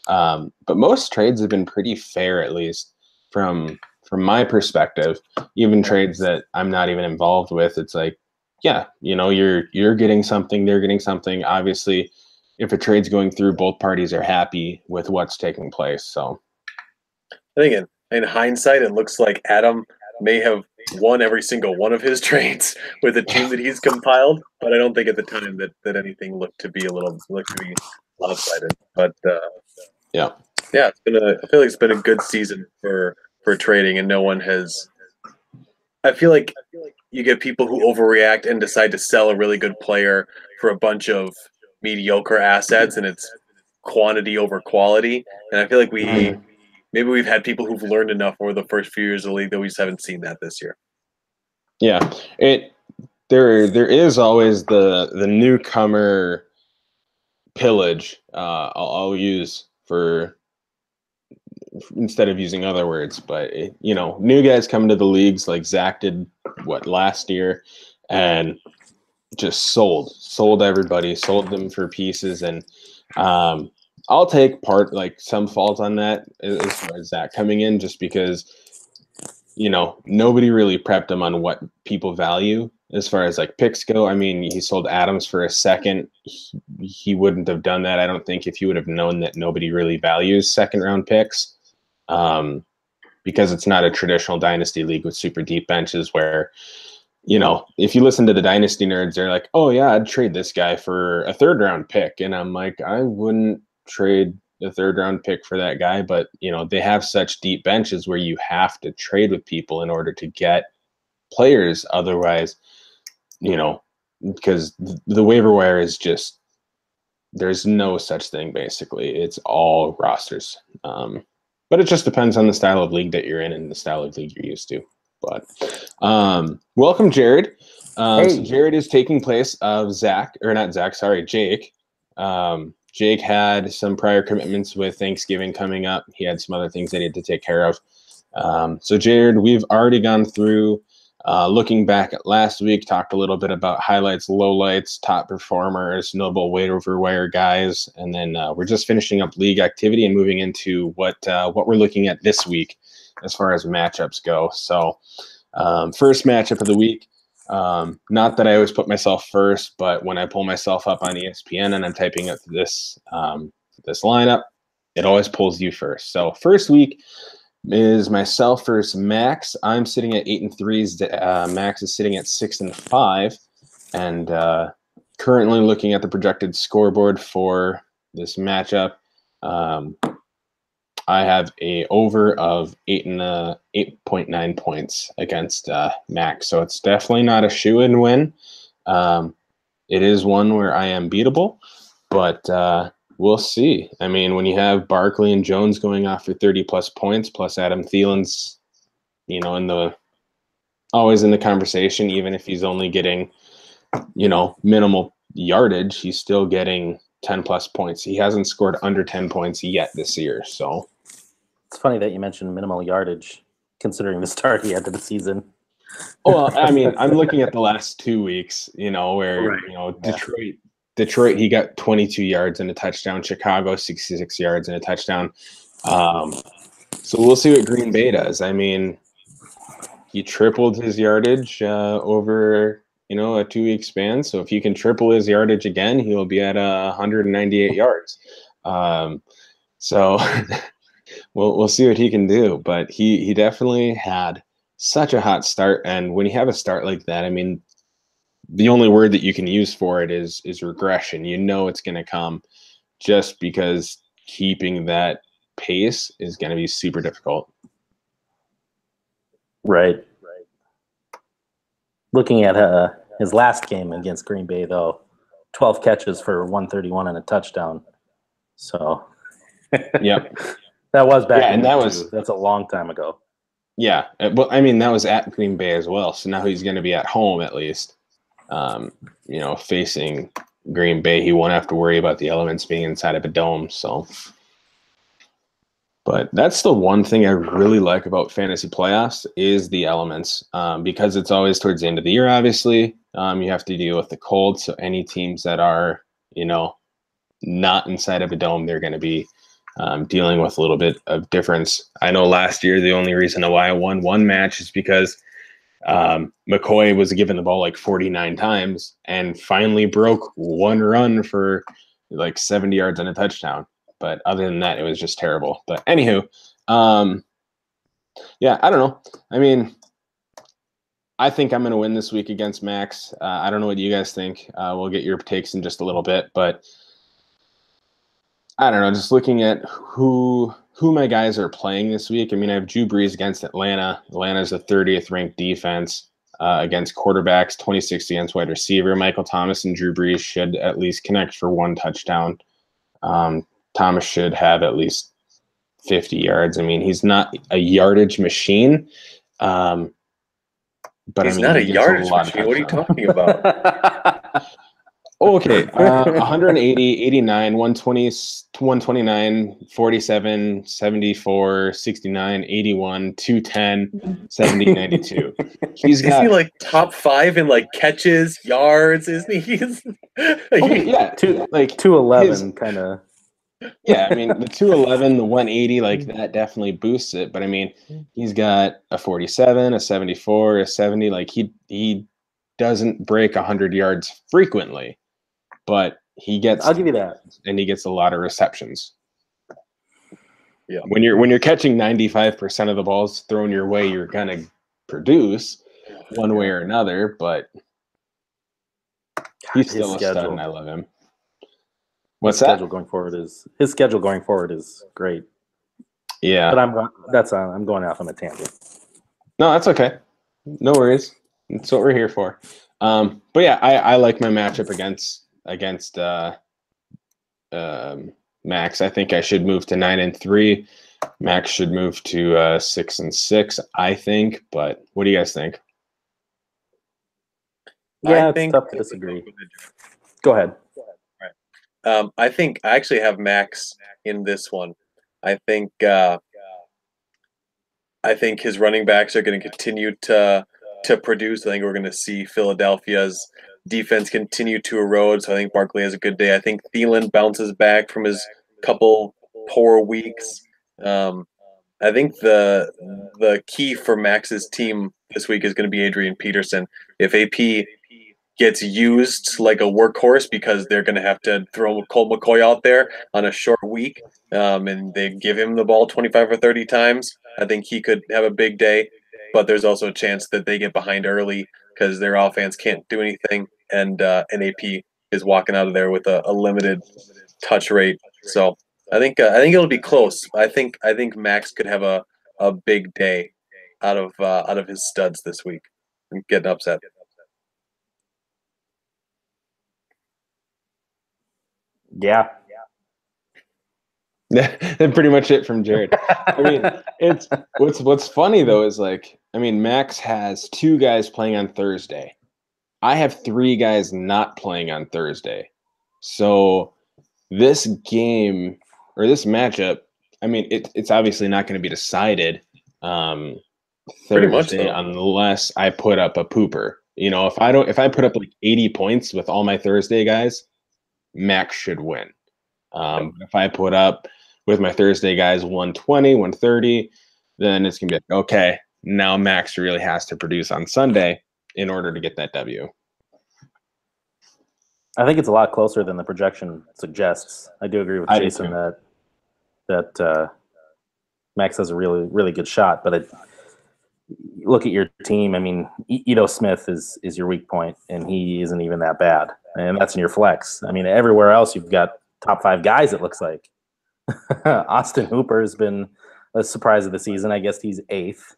But most trades have been pretty fair, at least from my perspective. Even trades that I'm not even involved with, it's like, yeah, you know, you're getting something, they're getting something. Obviously, if a trade's going through, both parties are happy with what's taking place. So I think in hindsight, it looks like Adam may have won every single one of his trades with the team that he's compiled, but I don't think at the time that anything looked to be lopsided. But I feel like it's been a good season for trading, and no one has. I feel like you get people who overreact and decide to sell a really good player for a bunch of mediocre assets, and it's quantity over quality. And I feel like maybe we've had people who've learned enough over the first few years of the league that we just haven't seen that this year. Yeah, there is always the newcomer pillage I'll use for instead of using other words. But new guys coming to the leagues like Zach did last year, and just sold everybody, sold them for pieces. And I'll take some fault on that as far as Zach coming in, just because nobody really prepped him on what people value as far as like picks go. I mean, he sold Adams for a second. He wouldn't have done that, I don't think, if he would have known that nobody really values second round picks, because it's not a traditional dynasty league with super deep benches where, if you listen to the dynasty nerds, they're like, oh yeah, I'd trade this guy for a third round pick. And I'm like, I wouldn't trade the third round pick for that guy. But, they have such deep benches where you have to trade with people in order to get players. Otherwise, because the waiver wire is just, there's no such thing. Basically, it's all rosters. But it just depends on the style of league that you're in and the style of league you're used to. But welcome, Jared. Hey. So Jared is taking place of Jake. Jake had some prior commitments with Thanksgiving coming up. He had some other things that he had to take care of. So Jared, we've already gone through looking back at last week, talked a little bit about highlights, lowlights, top performers, notable waiver wire guys, and then we're just finishing up league activity and moving into what we're looking at this week as far as matchups go. So first matchup of the week. Not that I always put myself first, but when I pull myself up on ESPN and I'm typing up this lineup, it always pulls you first. So first week is myself versus Max. I'm sitting at 8-3. Max is sitting at 6-5, and currently looking at the projected scoreboard for this matchup. I have a over of 8.9 points against Max, so it's definitely not a shoe-in win. It is one where I am beatable, but we'll see. I mean, when you have Barkley and Jones going off for 30-plus points, plus Adam Thielen's, always in the conversation, even if he's only getting, minimal yardage, he's still getting 10-plus points. He hasn't scored under 10 points yet this year, so. It's funny that you mentioned minimal yardage, considering the start he had to the season. Well, I mean, I'm looking at the last 2 weeks, where, right. Detroit, he got 22 yards and a touchdown. Chicago, 66 yards and a touchdown. So we'll see what Green Bay does. I mean, he tripled his yardage over, a 2-week span. So if he can triple his yardage again, he will be at 198 yards. So we'll see what he can do. But he definitely had such a hot start. And when you have a start like that, I mean, the only word that you can use for it is regression. It's going to come, just because keeping that pace is going to be super difficult. Right. Looking at his last game against Green Bay, though, 12 catches for 131 and a touchdown. So, yep, that was back. Yeah, and that's a long time ago. Yeah, well, I mean, that was at Green Bay as well. So now he's going to be at home at least. Facing Green Bay, he won't have to worry about the elements being inside of a dome. So, but that's the one thing I really like about fantasy playoffs is the elements, because it's always towards the end of the year. Obviously, you have to deal with the cold. So any teams that are, not inside of a dome, they're going to be dealing with a little bit of difference. I know last year the only reason why I won one match is because McCoy was given the ball like 49 times and finally broke one run for like 70 yards and a touchdown. But other than that, it was just terrible. But anywho, yeah, I don't know. I mean, I think I'm going to win this week against Max. I don't know what you guys think. We'll get your takes in just a little bit, but I don't know. Just looking at who my guys are playing this week. I mean, I have Drew Brees against Atlanta. Atlanta's the 30th ranked defense against quarterbacks, 26th against wide receiver. Michael Thomas and Drew Brees should at least connect for one touchdown. Thomas should have at least 50 yards. I mean, he's not a yardage machine. But he's not a yardage machine. What are you talking about? Okay, 180, 89, 120, 129, 47, 74, 69, 81, 210, 70, 92. He's Is got he like top 5 in like catches, yards? Isn't he? okay, yeah, like 211 kind of. yeah. I mean, the 211, the 180, like that definitely boosts it. But I mean, he's got a 47, a 74, a 70. Like he doesn't break 100 yards frequently, but he gets. I'll give you that. And he gets a lot of receptions. Yeah. When you're catching 95% of the balls thrown your way, you're gonna produce one way or another. But he's still a stud, and I love him. What's that? His schedule going forward is great. Yeah, but I'm going off on a tangent. No, that's okay. No worries. That's what we're here for. But yeah, I like my matchup against Max. I think I should move to 9-3. Max should move to 6-6. I think. But what do you guys think? Yeah, it's tough to disagree. Go ahead. I think I actually have Max in this one. I think his running backs are going to continue to produce. I think we're going to see Philadelphia's defense continue to erode. So I think Barkley has a good day. I think Thielen bounces back from his couple poor weeks. I think the key for Max's team this week is going to be Adrian Peterson. If AP gets used like a workhorse because they're going to have to throw Colt McCoy out there on a short week, and they give him the ball 25 or 30 times, I think he could have a big day. But there's also a chance that they get behind early because their offense can't do anything, and AP is walking out of there with a limited touch rate. So I think it'll be close. I think Max could have a big day out of his studs this week and get an upset. Yeah. That's pretty much it from Jared. I mean, it's what's funny though is like, I mean, Max has 2 guys playing on Thursday. I have 3 guys not playing on Thursday. So this game or this matchup, I mean, it's obviously not going to be decided Thursday unless I put up a pooper. You know, if I put up like 80 points with all my Thursday guys, Max should win. If I put up with my Thursday guys 120, 130, then it's going to be like, okay, now Max really has to produce on Sunday in order to get that W. I think it's a lot closer than the projection suggests. I do agree with Jason that Max has a really, really good shot. But look at your team. I mean, Ito Smith is your weak point, and he isn't even that bad. And that's in your flex. I mean, everywhere else you've got top 5 guys, it looks like. Austin Hooper has been a surprise of the season. I guess he's 8th.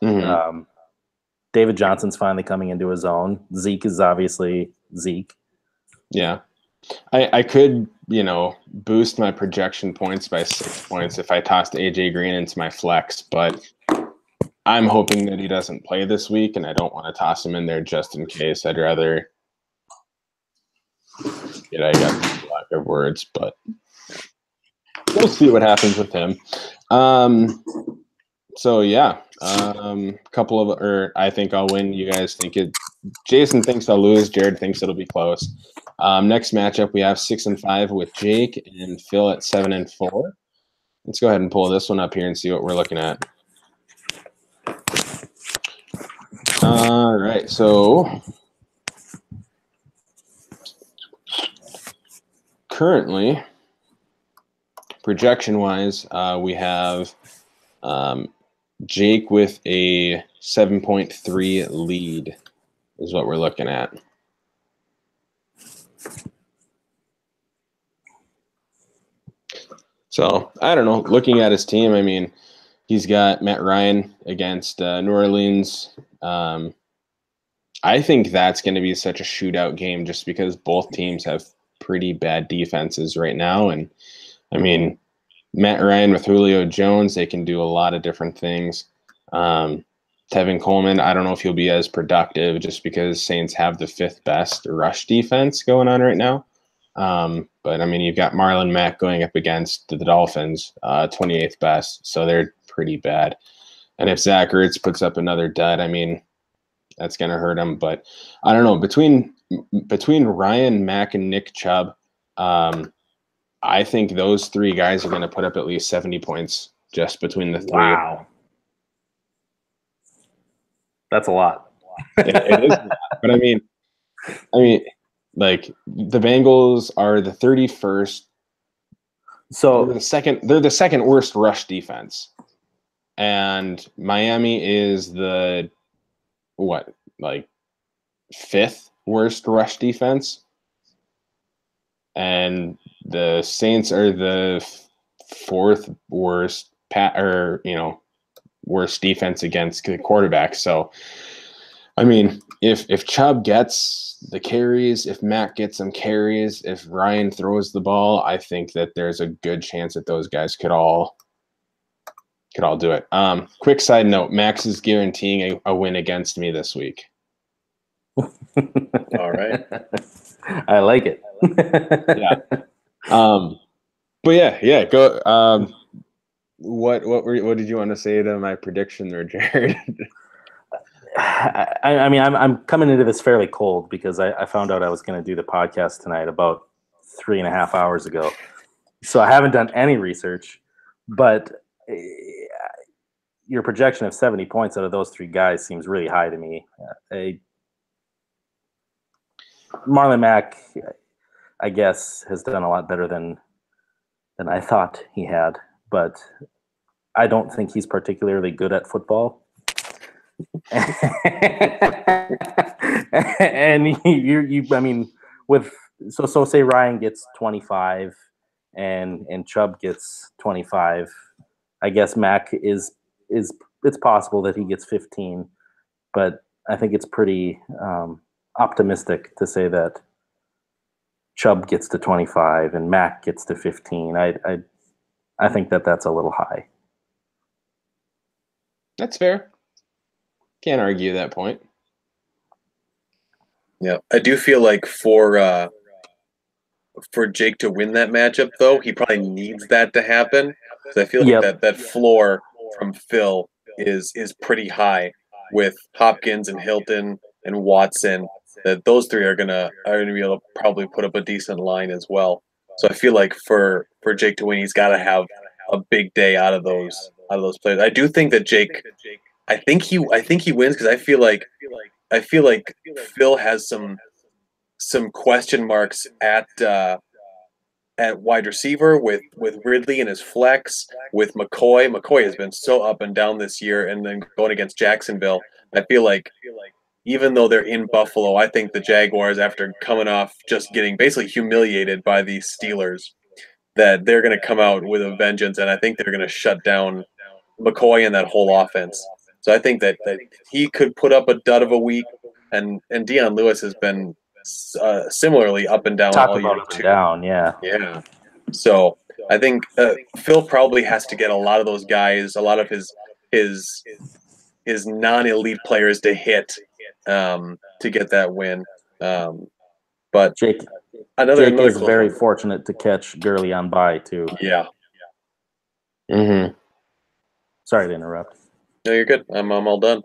Mm-hmm. David Johnson's finally coming into his own. Zeke is obviously Zeke. Yeah. I could, boost my projection points by 6 points if I tossed AJ Green into my flex, but I'm hoping that he doesn't play this week, and I don't want to toss him in there just in case. I'd rather I got a lack of words, but we'll see what happens with him. So yeah, I think I'll win. You guys think it? Jason thinks I'll lose. Jared thinks it'll be close. Next matchup, we have 6-5 with Jake and Phil at 7-4. Let's go ahead and pull this one up here and see what we're looking at. All right, so currently, projection-wise, we have Jake with a 7.3 lead is what we're looking at. So, I don't know. Looking at his team, I mean, he's got Matt Ryan against New Orleans. I think that's going to be such a shootout game just because both teams have pretty bad defenses right now. And, I mean, Matt Ryan with Julio Jones, they can do a lot of different things. Tevin Coleman, I don't know if he'll be as productive just because Saints have the 5th best rush defense going on right now. But I mean, you've got Marlon Mack going up against the Dolphins, 28th best, so they're pretty bad. And if Zach Ertz puts up another dud, I mean, that's going to hurt him. But I don't know, between Ryan, Mack, and Nick Chubb, I think those 3 guys are going to put up at least 70 points just between the 3. Wow. That's a lot. It is a lot. But I mean, like the Bengals are the 31st. So they're the second worst rush defense. And Miami is the 5th worst rush defense. And the Saints are the 4th worst worst defense against the quarterback. So I mean, if Chubb gets the carries, if Matt gets some carries, if Ryan throws the ball, I think that there's a good chance that those guys could all do it. Quick side note, Max is guaranteeing a win against me this week. All right. I like it. Yeah. But yeah, go. What did you want to say to my prediction there, Jared? I mean, I'm coming into this fairly cold because I found out I was going to do the podcast tonight about 3.5 hours ago. So I haven't done any research, but your projection of 70 points out of those 3 guys seems really high to me. Marlon Mack, I guess, has done a lot better than I thought he had, but I don't think he's particularly good at football. And you I mean, so say Ryan gets 25 and Chubb gets 25. I guess Mac is it's possible that he gets 15, but I think it's pretty optimistic to say that Chubb gets to 25 and Mac gets to 15. I think that's a little high. That's fair. Can't argue that point. Yeah, I do feel like for Jake to win that matchup, though, he probably needs that to happen. So I feel like that floor from Phil is pretty high with Hopkins and Hilton and Watson. That those 3 are gonna be able to probably put up a decent line as well. So I feel like for Jake to win, he's got to have a big day out of those players. I do think that Jake. I think he wins because I feel like Phil has some question marks at wide receiver with Ridley and his flex, with McCoy. McCoy has been so up and down this year, and then going against Jacksonville. I feel like even though they're in Buffalo, I think the Jaguars, after coming off just getting basically humiliated by the Steelers, that they're going to come out with a vengeance, and I think they're going to shut down McCoy and that whole offense. So I think that he could put up a dud of a week, and Deion Lewis has been similarly up and down all year too. Yeah. So I think Phil probably has to get a lot of those guys, a lot of his non-elite players to hit to get that win. But Jake is very fortunate to catch Gurley on bye too. Yeah. Mm-hmm. Sorry to interrupt. No, you're good. I'm all done.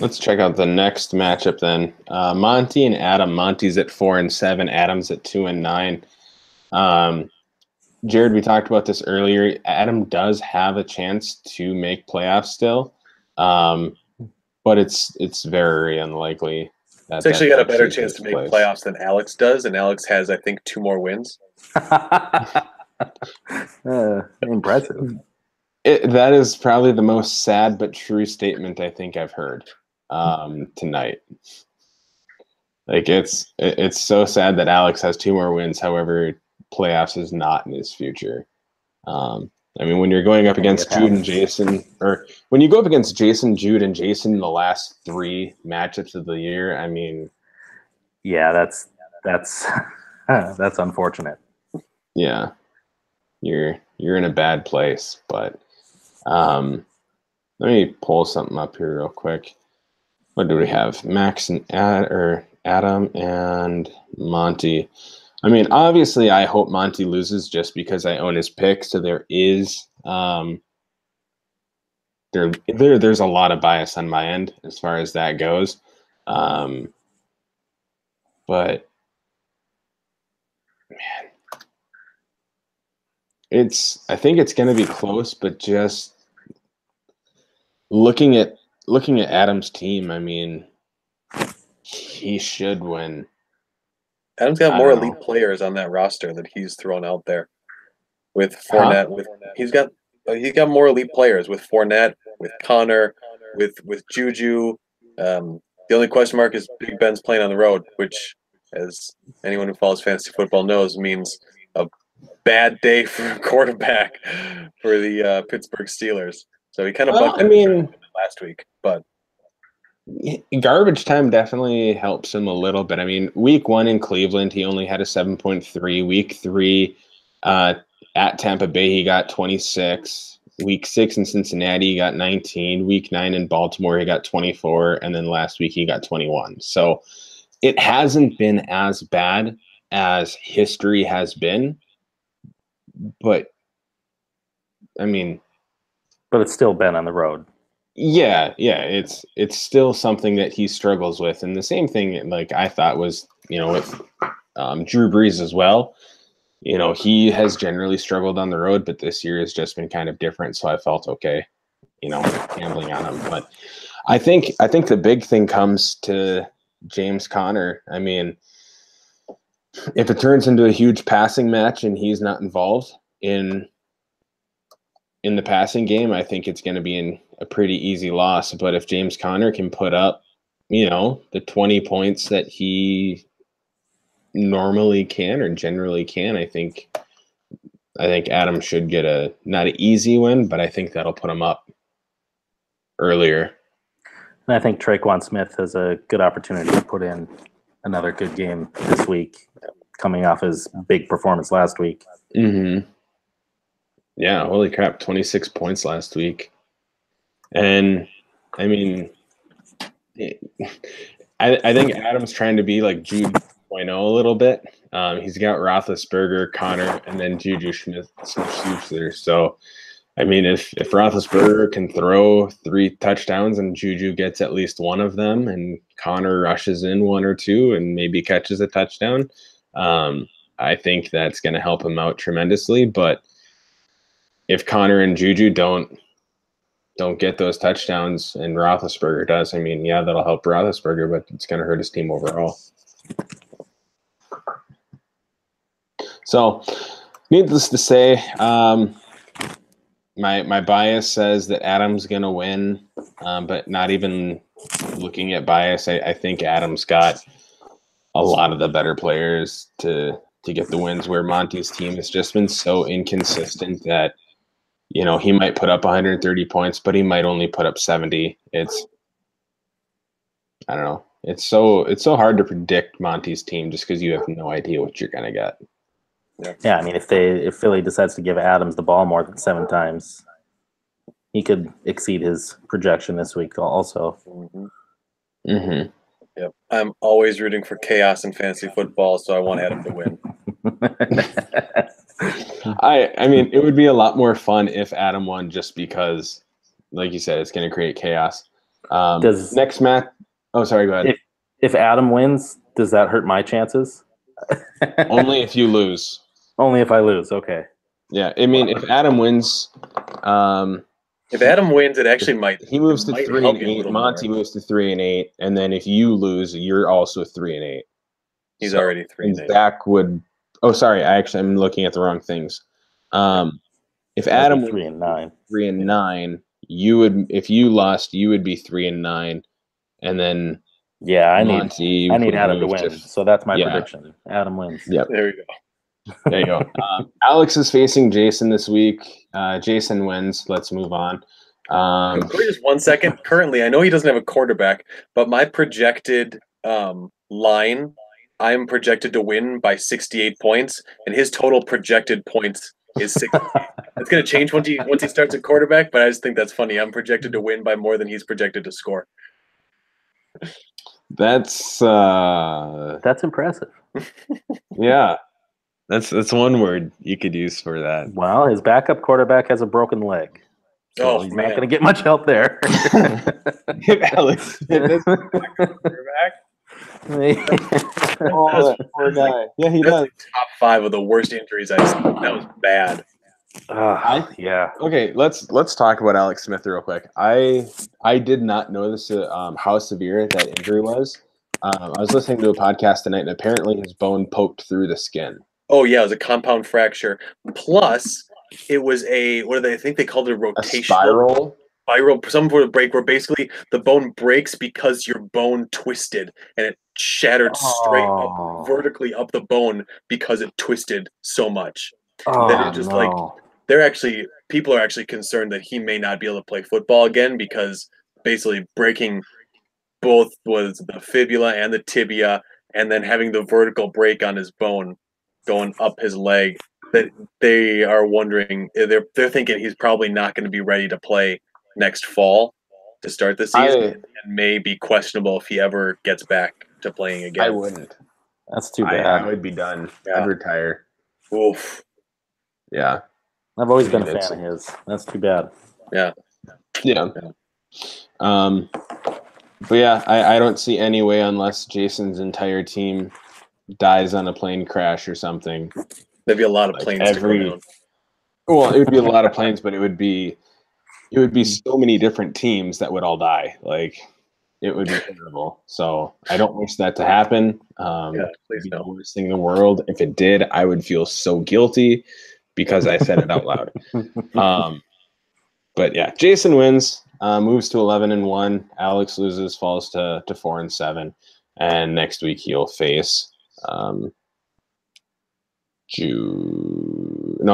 Let's check out the next matchup then. Monty and Adam. Monty's at 4-7. Adam's at 2-9. Jared, we talked about this earlier. Adam does have a chance to make playoffs still, but it's very unlikely. It's actually got a better chance to make playoffs than Alex does, and Alex has, I think, 2 more wins. Impressive. That is probably the most sad but true statement I think I've heard tonight. Like it's so sad that Alex has 2 more wins. However, playoffs is not in his future. I mean, when you're going up against Jude and Jason, or when you go up against Jason, Jude, and Jason in the last 3 matchups of the year, I mean, yeah, that's unfortunate. Yeah, you're you're in a bad place. But let me pull something up here real quick. What do we have? Max and Adam and Monty. I mean, obviously, I hope Monty loses just because I own his pick. So there is there's a lot of bias on my end as far as that goes. But man, I think it's going to be close. But just looking at Adam's team, I mean, he should win. Adam's got more elite players on that roster that he's thrown out there. With Fournette, he's got more elite players with Fournette, with Connor, with Juju. The only question mark is Big Ben's playing on the road, which, as anyone who follows fantasy football knows, means a bad day for a quarterback for the Pittsburgh Steelers. So he kind of buckled last week, but garbage time definitely helps him a little bit. I mean, week 1 in Cleveland, he only had a 7.3. Week 3 at Tampa Bay, he got 26. Week 6 in Cincinnati, he got 19. Week 9 in Baltimore, he got 24. And then last week, he got 21. So it hasn't been as bad as history has been. But, I mean... But it's still been on the road. Yeah, it's still something that he struggles with. And the same thing, like, I thought was, with Drew Brees as well. He has generally struggled on the road, but this year has just been kind of different. So I felt okay, gambling on him. But I think the big thing comes to James Conner. I mean, if it turns into a huge passing match and he's not involved in the passing game, I think it's going to be a pretty easy loss. But if James Conner can put up, the 20 points that he normally can or generally can, I think Adam should get not an easy win, but I think that'll put him up earlier. And I think Traquan Smith has a good opportunity to put in another good game this week, coming off his big performance last week. Mm-hmm. Yeah, holy crap, 26 points last week. And, I mean, I think Adam's trying to be like Jude 2.0 a little bit. He's got Roethlisberger, Connor, and then Juju Smith-Schuster. So, I mean, if Roethlisberger can throw 3 touchdowns and Juju gets at least one of them and Connor rushes in 1 or 2 and maybe catches a touchdown, I think that's going to help him out tremendously. But if Connor and Juju don't get those touchdowns and Roethlisberger does, I mean, yeah, that'll help Roethlisberger, but it's going to hurt his team overall. So, needless to say, my bias says that Adam's going to win, but not even looking at bias, I think Adam's got a lot of the better players to get the wins, where Monty's team has just been so inconsistent that he might put up 130 points, but he might only put up 70. I don't know. It's so hard to predict Monty's team just because you have no idea what you're gonna get. Yeah, I mean, if Philly decides to give Adams the ball more than 7 times, he could exceed his projection this week also. Mm-hmm. Yep. I'm always rooting for chaos in fantasy football, so I want Adam to win. I mean, it would be a lot more fun if Adam won, just because, like you said, it's going to create chaos. Next match. Oh, sorry. Go ahead. If Adam wins, does that hurt my chances? Only if you lose. Only if I lose. Okay. Yeah, I mean, if Adam wins, if Adam wins, it actually might. He moves to 3-8. Monty moves to 3-8, and then if you lose, you're also 3-8. He's already 3-8. Zach would. Oh, sorry. I'm looking at the wrong things. If Adam 3-9, 3-9, you would. If you lost, you would be 3-9, and then I Monty need Adam to win. So that's my prediction. Adam wins. Yep. There you go. There you go. Alex is facing Jason this week. Jason wins. Let's move on. Wait just 1 second. Currently, I know he doesn't have a quarterback, but my projected line, I'm projected to win by 68 points, and his total projected points is 60. It's going to change once he starts at quarterback, but I just think that's funny. I'm projected to win by more than he's projected to score. That's impressive. Yeah. That's one word you could use for that. Well, his backup quarterback has a broken leg. So he's not going to get much help there. If Alex Smith is quarterback. Oh, that poor guy. Yeah, he does. Like top 5 of the worst injuries I've seen. That was bad. Yeah. Okay, let's talk about Alex Smith real quick. I did not know this how severe that injury was. I was listening to a podcast tonight, and apparently his bone poked through the skin. Oh yeah, it was a compound fracture. Plus, it was I think they called it a rotational spiral, some sort of break where basically the bone breaks because your bone twisted and it shattered straight up vertically up the bone because it twisted so much that it just people are actually concerned that he may not be able to play football again because basically breaking both was the fibula and the tibia and then having the vertical break on his bone going up his leg, that they are wondering, they're thinking he's probably not going to be ready to play next fall to start the season and may be questionable if he ever gets back to playing again. I wouldn't. That's too bad. I would be done. Yeah. I'd retire. Oof. Yeah. I've always been a fan of his. That's too bad. Yeah. But yeah, I don't see any way unless Jason's entire team dies on a plane crash or something. There'd be a lot of planes to go down. Well, it would be a lot of planes, but it would be so many different teams that would all die. Like, it would be terrible. So I don't wish that to happen. Please the worst thing in the world. If it did, I would feel so guilty because I said it out loud. But yeah, Jason wins, moves to 11-1. Alex loses, falls to 4-7, and next week he'll face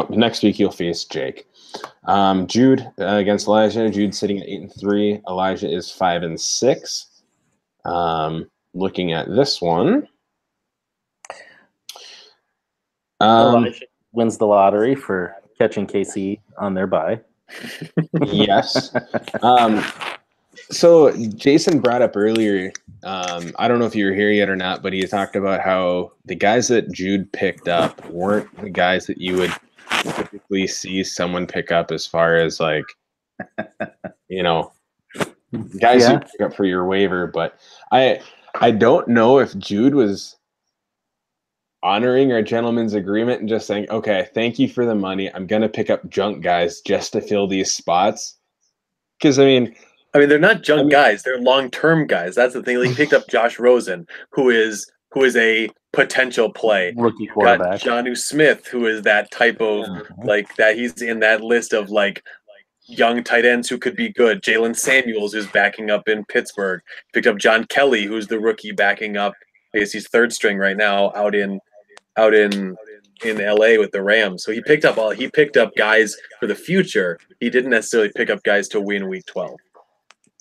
next week he'll face Jake. Jude against Elijah. Jude's sitting at 8-3. Elijah is 5-6. Looking at this one, Elijah wins the lottery for catching KC on their bye. Yes. So Jason brought up earlier, I don't know if you were here yet or not, but he talked about how the guys that Jude picked up weren't the guys that you would typically see someone pick up as far as like, guys you pick up for your waiver. But I don't know if Jude was honoring our gentleman's agreement and just saying, okay, thank you for the money. I'm going to pick up junk guys just to fill these spots. Because, I mean, they're not junk guys. They're long-term guys. That's the thing. He picked up Josh Rosen, who is a potential play. Rookie quarterback. Got Jonnu Smith, who is that type of that. He's in that list of like young tight ends who could be good. Jalen Samuels, who's backing up in Pittsburgh. Picked up John Kelly, who's the rookie backing up. I guess he's third string right now out in LA with the Rams. So he picked up guys for the future. He didn't necessarily pick up guys to win week 12.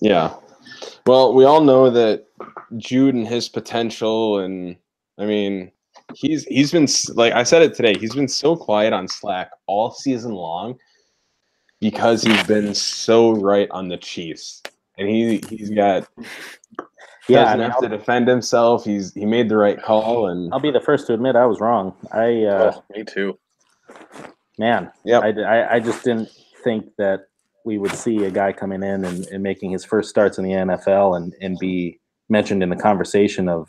Yeah. Well, we all know that Jude and his potential, and I mean, he's been, like I said it today, he's been so quiet on Slack all season long because he's been so right on the Chiefs. And he's got doesn't have to defend himself. He made the right call, and I'll be the first to admit I was wrong. Me too. Man, yeah, I just didn't think that we would see a guy coming in and making his first starts in the NFL and be mentioned in the conversation of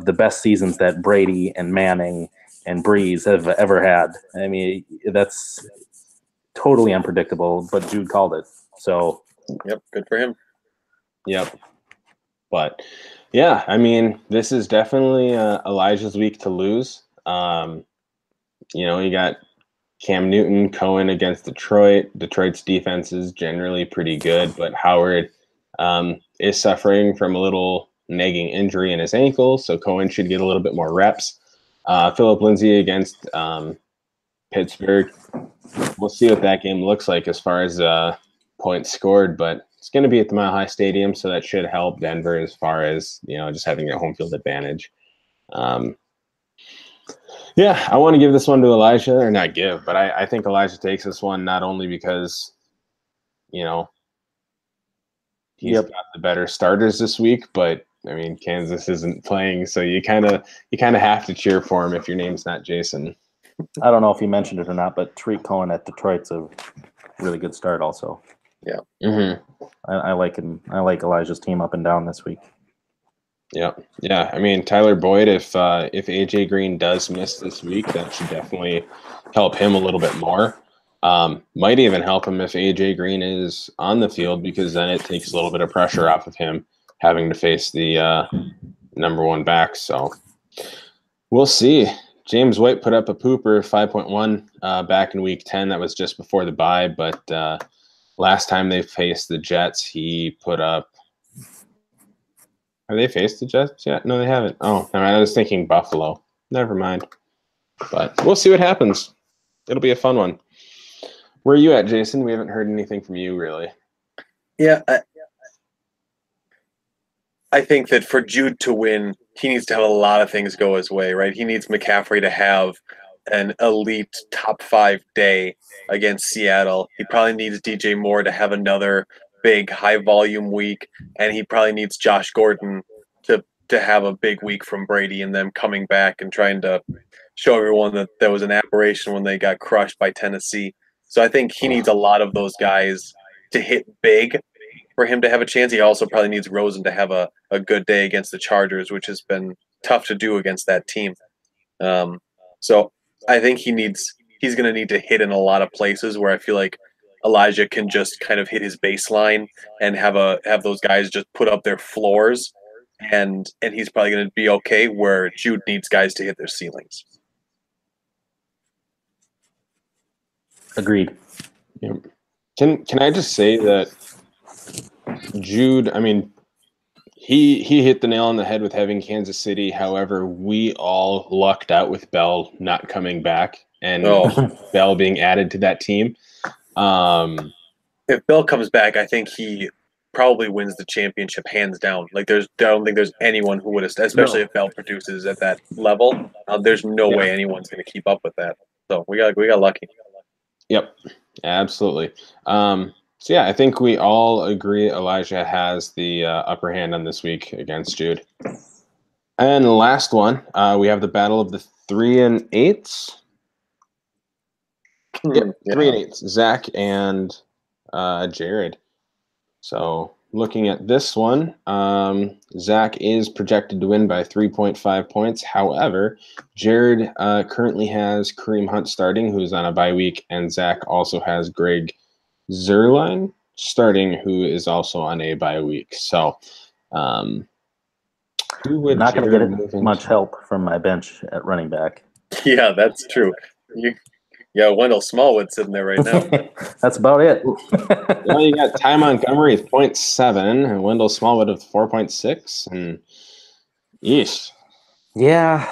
the best seasons that Brady and Manning and Breeze have ever had. I mean, that's totally unpredictable, but Jude called it. So, yep, good for him. Yep. But yeah, I mean, this is definitely Elijah's week to lose. You got Cam Newton, Cohen against Detroit. Detroit's defense is generally pretty good, but Howard is suffering from a little nagging injury in his ankle, so Cohen should get a little bit more reps. Phillip Lindsay against Pittsburgh. We'll see what that game looks like as far as points scored, but it's going to be at the Mile High Stadium, so that should help Denver as far as just having a home field advantage. Yeah, I want to give this one to Elijah, or not give, but I think Elijah takes this one not only because, you know, he's got the better starters this week, but I mean Kansas isn't playing, so you kind of have to cheer for him if your name's not Jason. I don't know if you mentioned it or not, but Tariq Cohen at Detroit's a really good start also. Yeah. Mm-hmm. I like him. I like Elijah's team up and down this week. Yeah. I mean, Tyler Boyd, if AJ Green does miss this week, that should definitely help him a little bit more. Might even help him if AJ Green is on the field, because then it takes a little bit of pressure off of him having to face the number one back. So we'll see. James White put up a pooper 5.1 back in week 10. That was just before the bye, but last time they faced the Jets, he put up. Have they faced the Jets yet? No, they haven't. Oh, I was thinking Buffalo. Never mind. But we'll see what happens. It'll be a fun one. Where are you at, Jason? We haven't heard anything from you, really. Yeah, I think that for Jude to win, he needs to have a lot of things go his way, right? He needs McCaffrey to have an elite top 5 day against Seattle. He probably needs DJ Moore to have another big high volume week, and he probably needs Josh Gordon to have a big week from Brady and them coming back and trying to show everyone that there was an aberration when they got crushed by Tennessee. So I think he needs a lot of those guys to hit big for him to have a chance. He also probably needs Rosen to have a good day against the Chargers, which has been tough to do against that team. So I think he's going to need to hit in a lot of places where I feel like Elijah can just kind of hit his baseline and have those guys just put up their floors, and he's probably going to be okay where Jude needs guys to hit their ceilings. Agreed. Yeah. Can I just say that Jude, I mean, he hit the nail on the head with having Kansas City. However, we all lucked out with Bell not coming back and Bell being added to that team. If Bell comes back, I think he probably wins the championship hands down. Like I don't think there's anyone who would have, especially if Bell produces at that level. There's no way anyone's going to keep up with that. So we got lucky. Yep, absolutely. So yeah, I think we all agree Elijah has the upper hand on this week against Jude. And the last one, we have the battle of the 3 and 8s. Yep, 3 and 8s. Zach and Jared. So looking at this one, Zach is projected to win by 3.5 points. However, Jared currently has Kareem Hunt starting, who's on a bye week, and Zach also has Greg Zuerlein starting, who is also on a bye week. So who would not going to get much help from my bench at running back. Yeah, that's true. Wendell Smallwood sitting there right now. That's about it. Well, you got Ty Montgomery of 0.7 and Wendell Smallwood of 4.6, and yeesh. Yeah,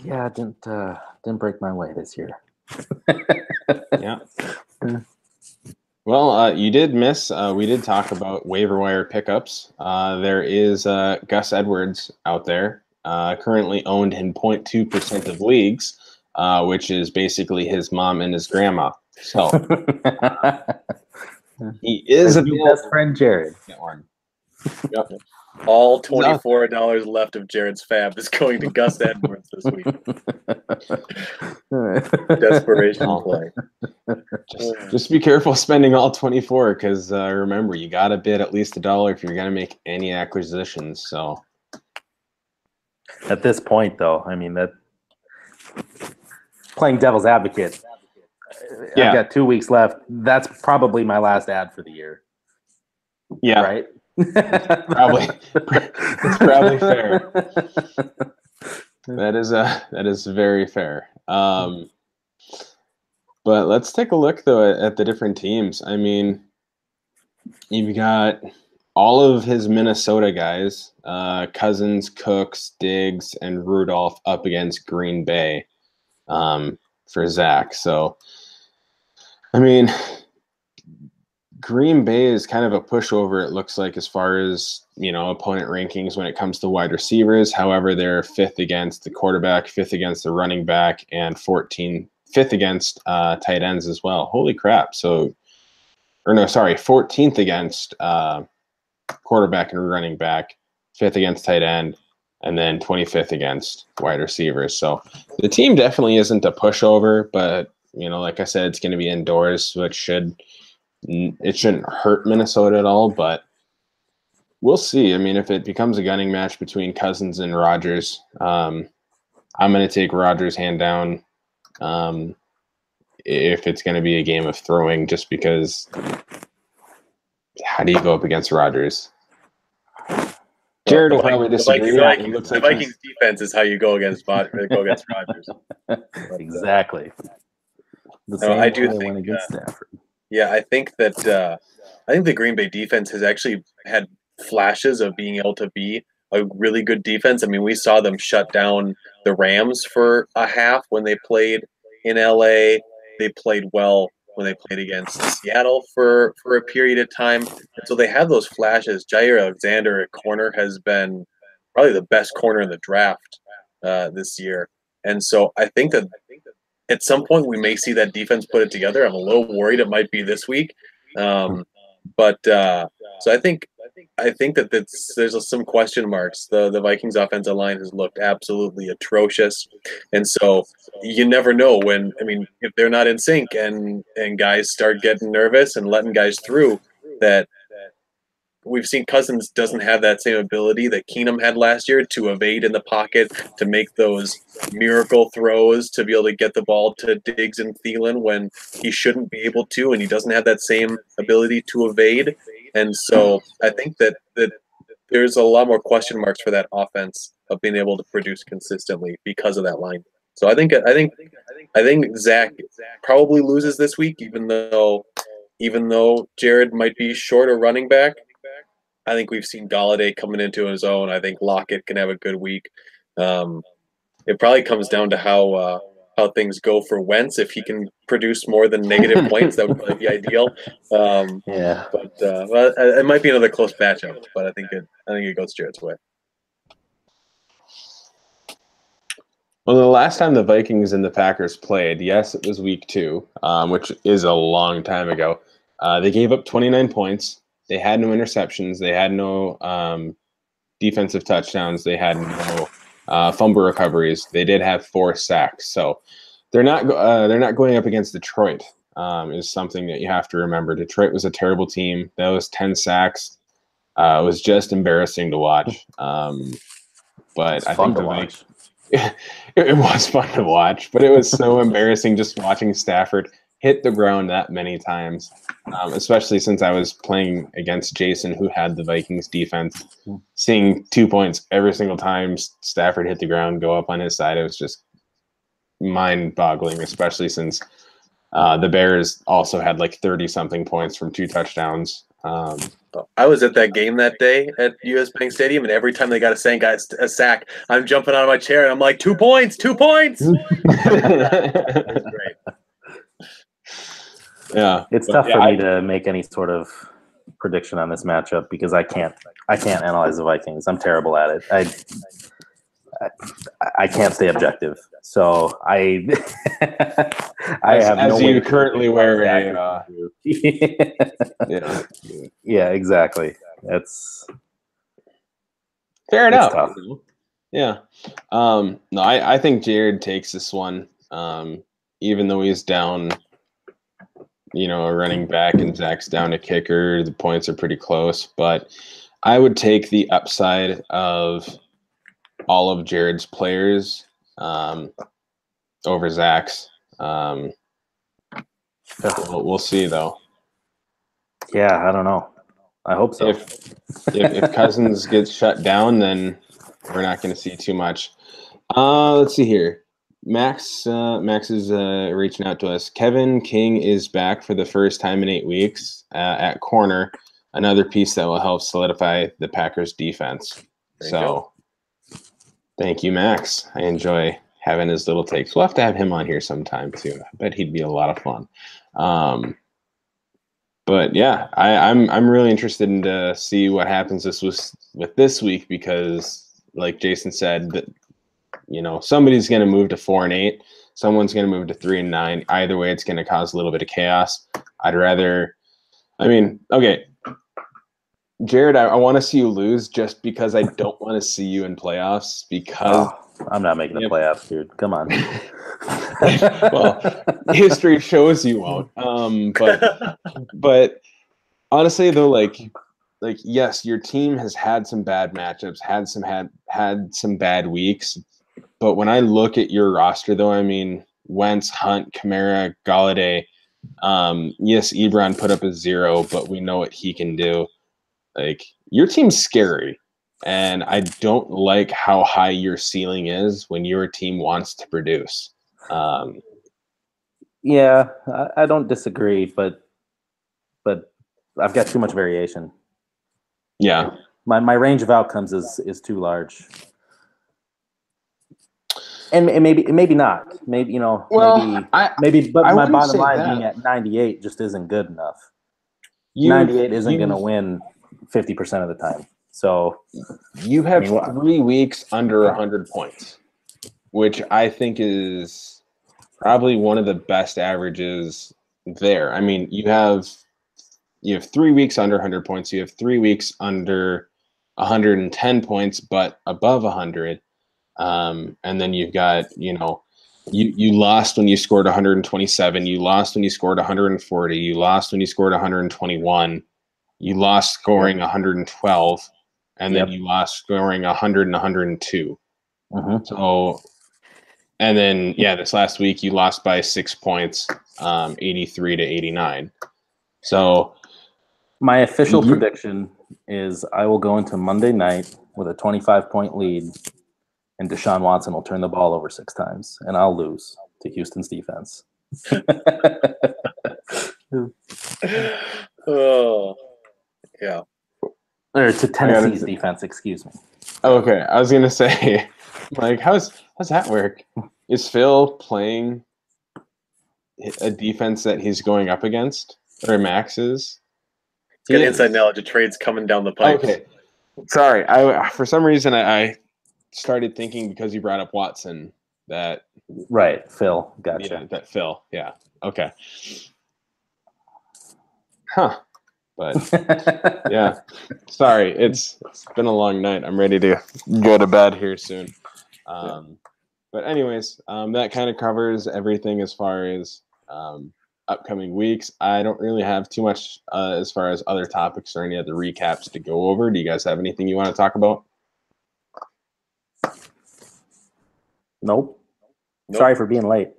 didn't break my way this year. Yeah. Well, you did miss. We did talk about waiver wire pickups. There is Gus Edwards out there, currently owned in 0.2% of leagues, which is basically his mom and his grandma. So he is a best friend, Jared. Yep. All $24 left of Jared's fab is going to Gus Edwards this week. Desperation play. Just be careful spending all 24, because remember, you got to bid at least $1 if you're going to make any acquisitions. So at this point, though, I mean, that playing devil's advocate, I've got 2 weeks left. That's probably my last ad for the year. Yeah. Right? It's probably fair. That is very fair. But let's take a look though at the different teams. I mean, you've got all of his Minnesota guys, Cousins, Cooks, Diggs, and Rudolph up against Green Bay for Zach. So, I mean, Green Bay is kind of a pushover, it looks like, as far as, opponent rankings when it comes to wide receivers. However, they're 5th against the quarterback, 5th against the running back, and 5th against tight ends as well. Holy crap. 14th against quarterback and running back, 5th against tight end, and then 25th against wide receivers. So the team definitely isn't a pushover, but, like I said, it's going to be indoors, so it shouldn't hurt Minnesota at all, but we'll see. I mean, if it becomes a gunning match between Cousins and Rodgers, I'm going to take Rodgers hand down if it's going to be a game of throwing, just because how do you go up against Rodgers? Jared will probably disagree. The Vikings defense is how you go against Rodgers. Exactly. I do think against Stafford. Yeah, I think that the Green Bay defense has actually had flashes of being able to be a really good defense. I mean, we saw them shut down the Rams for a half when they played in LA. They played well when they played against Seattle for a period of time. And so they have those flashes. Jair Alexander at corner has been probably the best corner in the draft this year. And so I think that at some point we may see that defense put it together. I'm a little worried it might be this week. So I think that there's some question marks. The Vikings offensive line has looked absolutely atrocious, and so you never know if they're not in sync and guys start getting nervous and letting guys through. That we've seen Cousins doesn't have that same ability that Keenum had last year to evade in the pocket, to make those miracle throws, to be able to get the ball to Diggs and Thielen when he shouldn't be able to, and he doesn't have that same ability to evade. And so I think that there's a lot more question marks for that offense of being able to produce consistently because of that line. So I think Zach probably loses this week, even though Jared might be short a running back. I think we've seen Galladay coming into his own. I think Lockett can have a good week. It probably comes down to how things go for Wentz. If he can produce more than negative points, that would probably be ideal. But it might be another close matchup. But I think it goes Jared's way. Well, the last time the Vikings and the Packers played, yes, it was week 2, which is a long time ago. They gave up 29 points. They had no interceptions. They had no defensive touchdowns. They had no fumble recoveries. They did have 4 sacks. So they're not going up against Detroit. Is something that you have to remember. Detroit was a terrible team. That was 10 sacks. It was just embarrassing to watch. But I think it was fun to watch, but it was so embarrassing just watching Stafford hit the ground that many times, especially since I was playing against Jason, who had the Vikings defense. Seeing 2 points every single time Stafford hit the ground go up on his side, it was just mind-boggling, especially since the Bears also had like 30-something points from 2 touchdowns. I was at that game that day at US Bank Stadium, and every time they got a sack, I'm jumping out of my chair and I'm like, 2 points, 2 points. It was great. Yeah, it's tough for me to make any sort of prediction on this matchup because I can't analyze the Vikings. I'm terrible at it. I can't stay objective. So I have no way. You currently wear a yeah, exactly. That's fair enough. Tough. Yeah. No, I think Jared takes this one. Even though he's down, a running back and Zach's down a kicker, the points are pretty close. But I would take the upside of all of Jared's players over Zach's. We'll see, though. Yeah, I don't know. I hope so. If Cousins gets shut down, then we're not going to see too much. Let's see here. Max is reaching out to us. Kevin King is back for the first time in 8 weeks at corner. Another piece that will help solidify the Packers defense. Thank you, Max. I enjoy having his little takes. We'll have to have him on here sometime too. I bet he'd be a lot of fun. But yeah, I'm really interested in to see what happens with this week, because like Jason said, that somebody's going to move to 4-8, someone's going to move to 3-9. Either way, it's going to cause a little bit of chaos. Okay, Jared, I want to see you lose just because I don't want to see you in playoffs, because I'm not making the playoffs, dude. Come on. Well, history shows you won't. But honestly, though, like yes, your team has had some bad matchups, had some bad weeks. But when I look at your roster, though, I mean, Wentz, Hunt, Kamara, Galladay. Yes, Ebron put up a 0, but we know what he can do. Like, your team's scary, and I don't like how high your ceiling is when your team wants to produce. Yeah, I don't disagree, but I've got too much variation. Yeah, my range of outcomes is too large, and maybe not. Maybe but my bottom line being at 98 just isn't good enough. 98 isn't going to win 50% of the time. So you have 3 weeks under 100 points, which I think is probably one of the best averages there. I mean, you have 3 weeks under 100 points. You have 3 weeks under 110 points, but above 100. And then you've got, you lost when you scored 127. You lost when you scored 140. You lost when you scored 121. You lost scoring 112. And then you lost scoring 100 and 102. So, and then, this last week you lost by 6 points, 83 to 89. So my official prediction is I will go into Monday night with a 25-point lead, and Deshaun Watson will turn the ball over 6 times, and I'll lose to Houston's defense. Oh, yeah. Or to Tennessee's defense, excuse me. Okay, I was gonna say, like, how's that work? Is Phil playing a defense that he's going up against, or Max is? Got inside knowledge of trades coming down the pipes. Okay, sorry. I for some reason I started thinking, because you brought up Watson, that Phil, gotcha. Yeah, that Phil, yeah, okay, huh? But yeah, sorry. It's been a long night. I'm ready to go to bed here soon. But anyways, that kind of covers everything as far as upcoming weeks. I don't really have too much as far as other topics or any other recaps to go over. Do you guys have anything you want to talk about? Nope. Sorry for being late.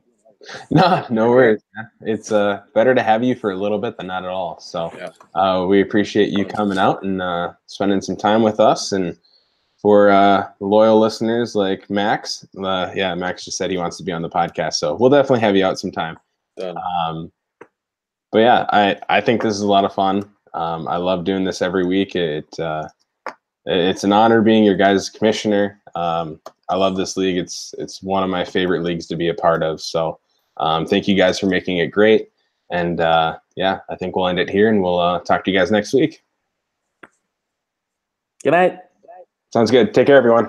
No worries. It's better to have you for a little bit than not at all. So we appreciate you coming out and spending some time with us. And for loyal listeners like Max, Max just said he wants to be on the podcast, so we'll definitely have you out sometime. But yeah, I think this is a lot of fun. I love doing this every week. It's an honor being your guys' commissioner. I love this league. It's one of my favorite leagues to be a part of. So thank you guys for making it great. And I think we'll end it here, and we'll talk to you guys next week. Good night. Sounds good. Take care, everyone.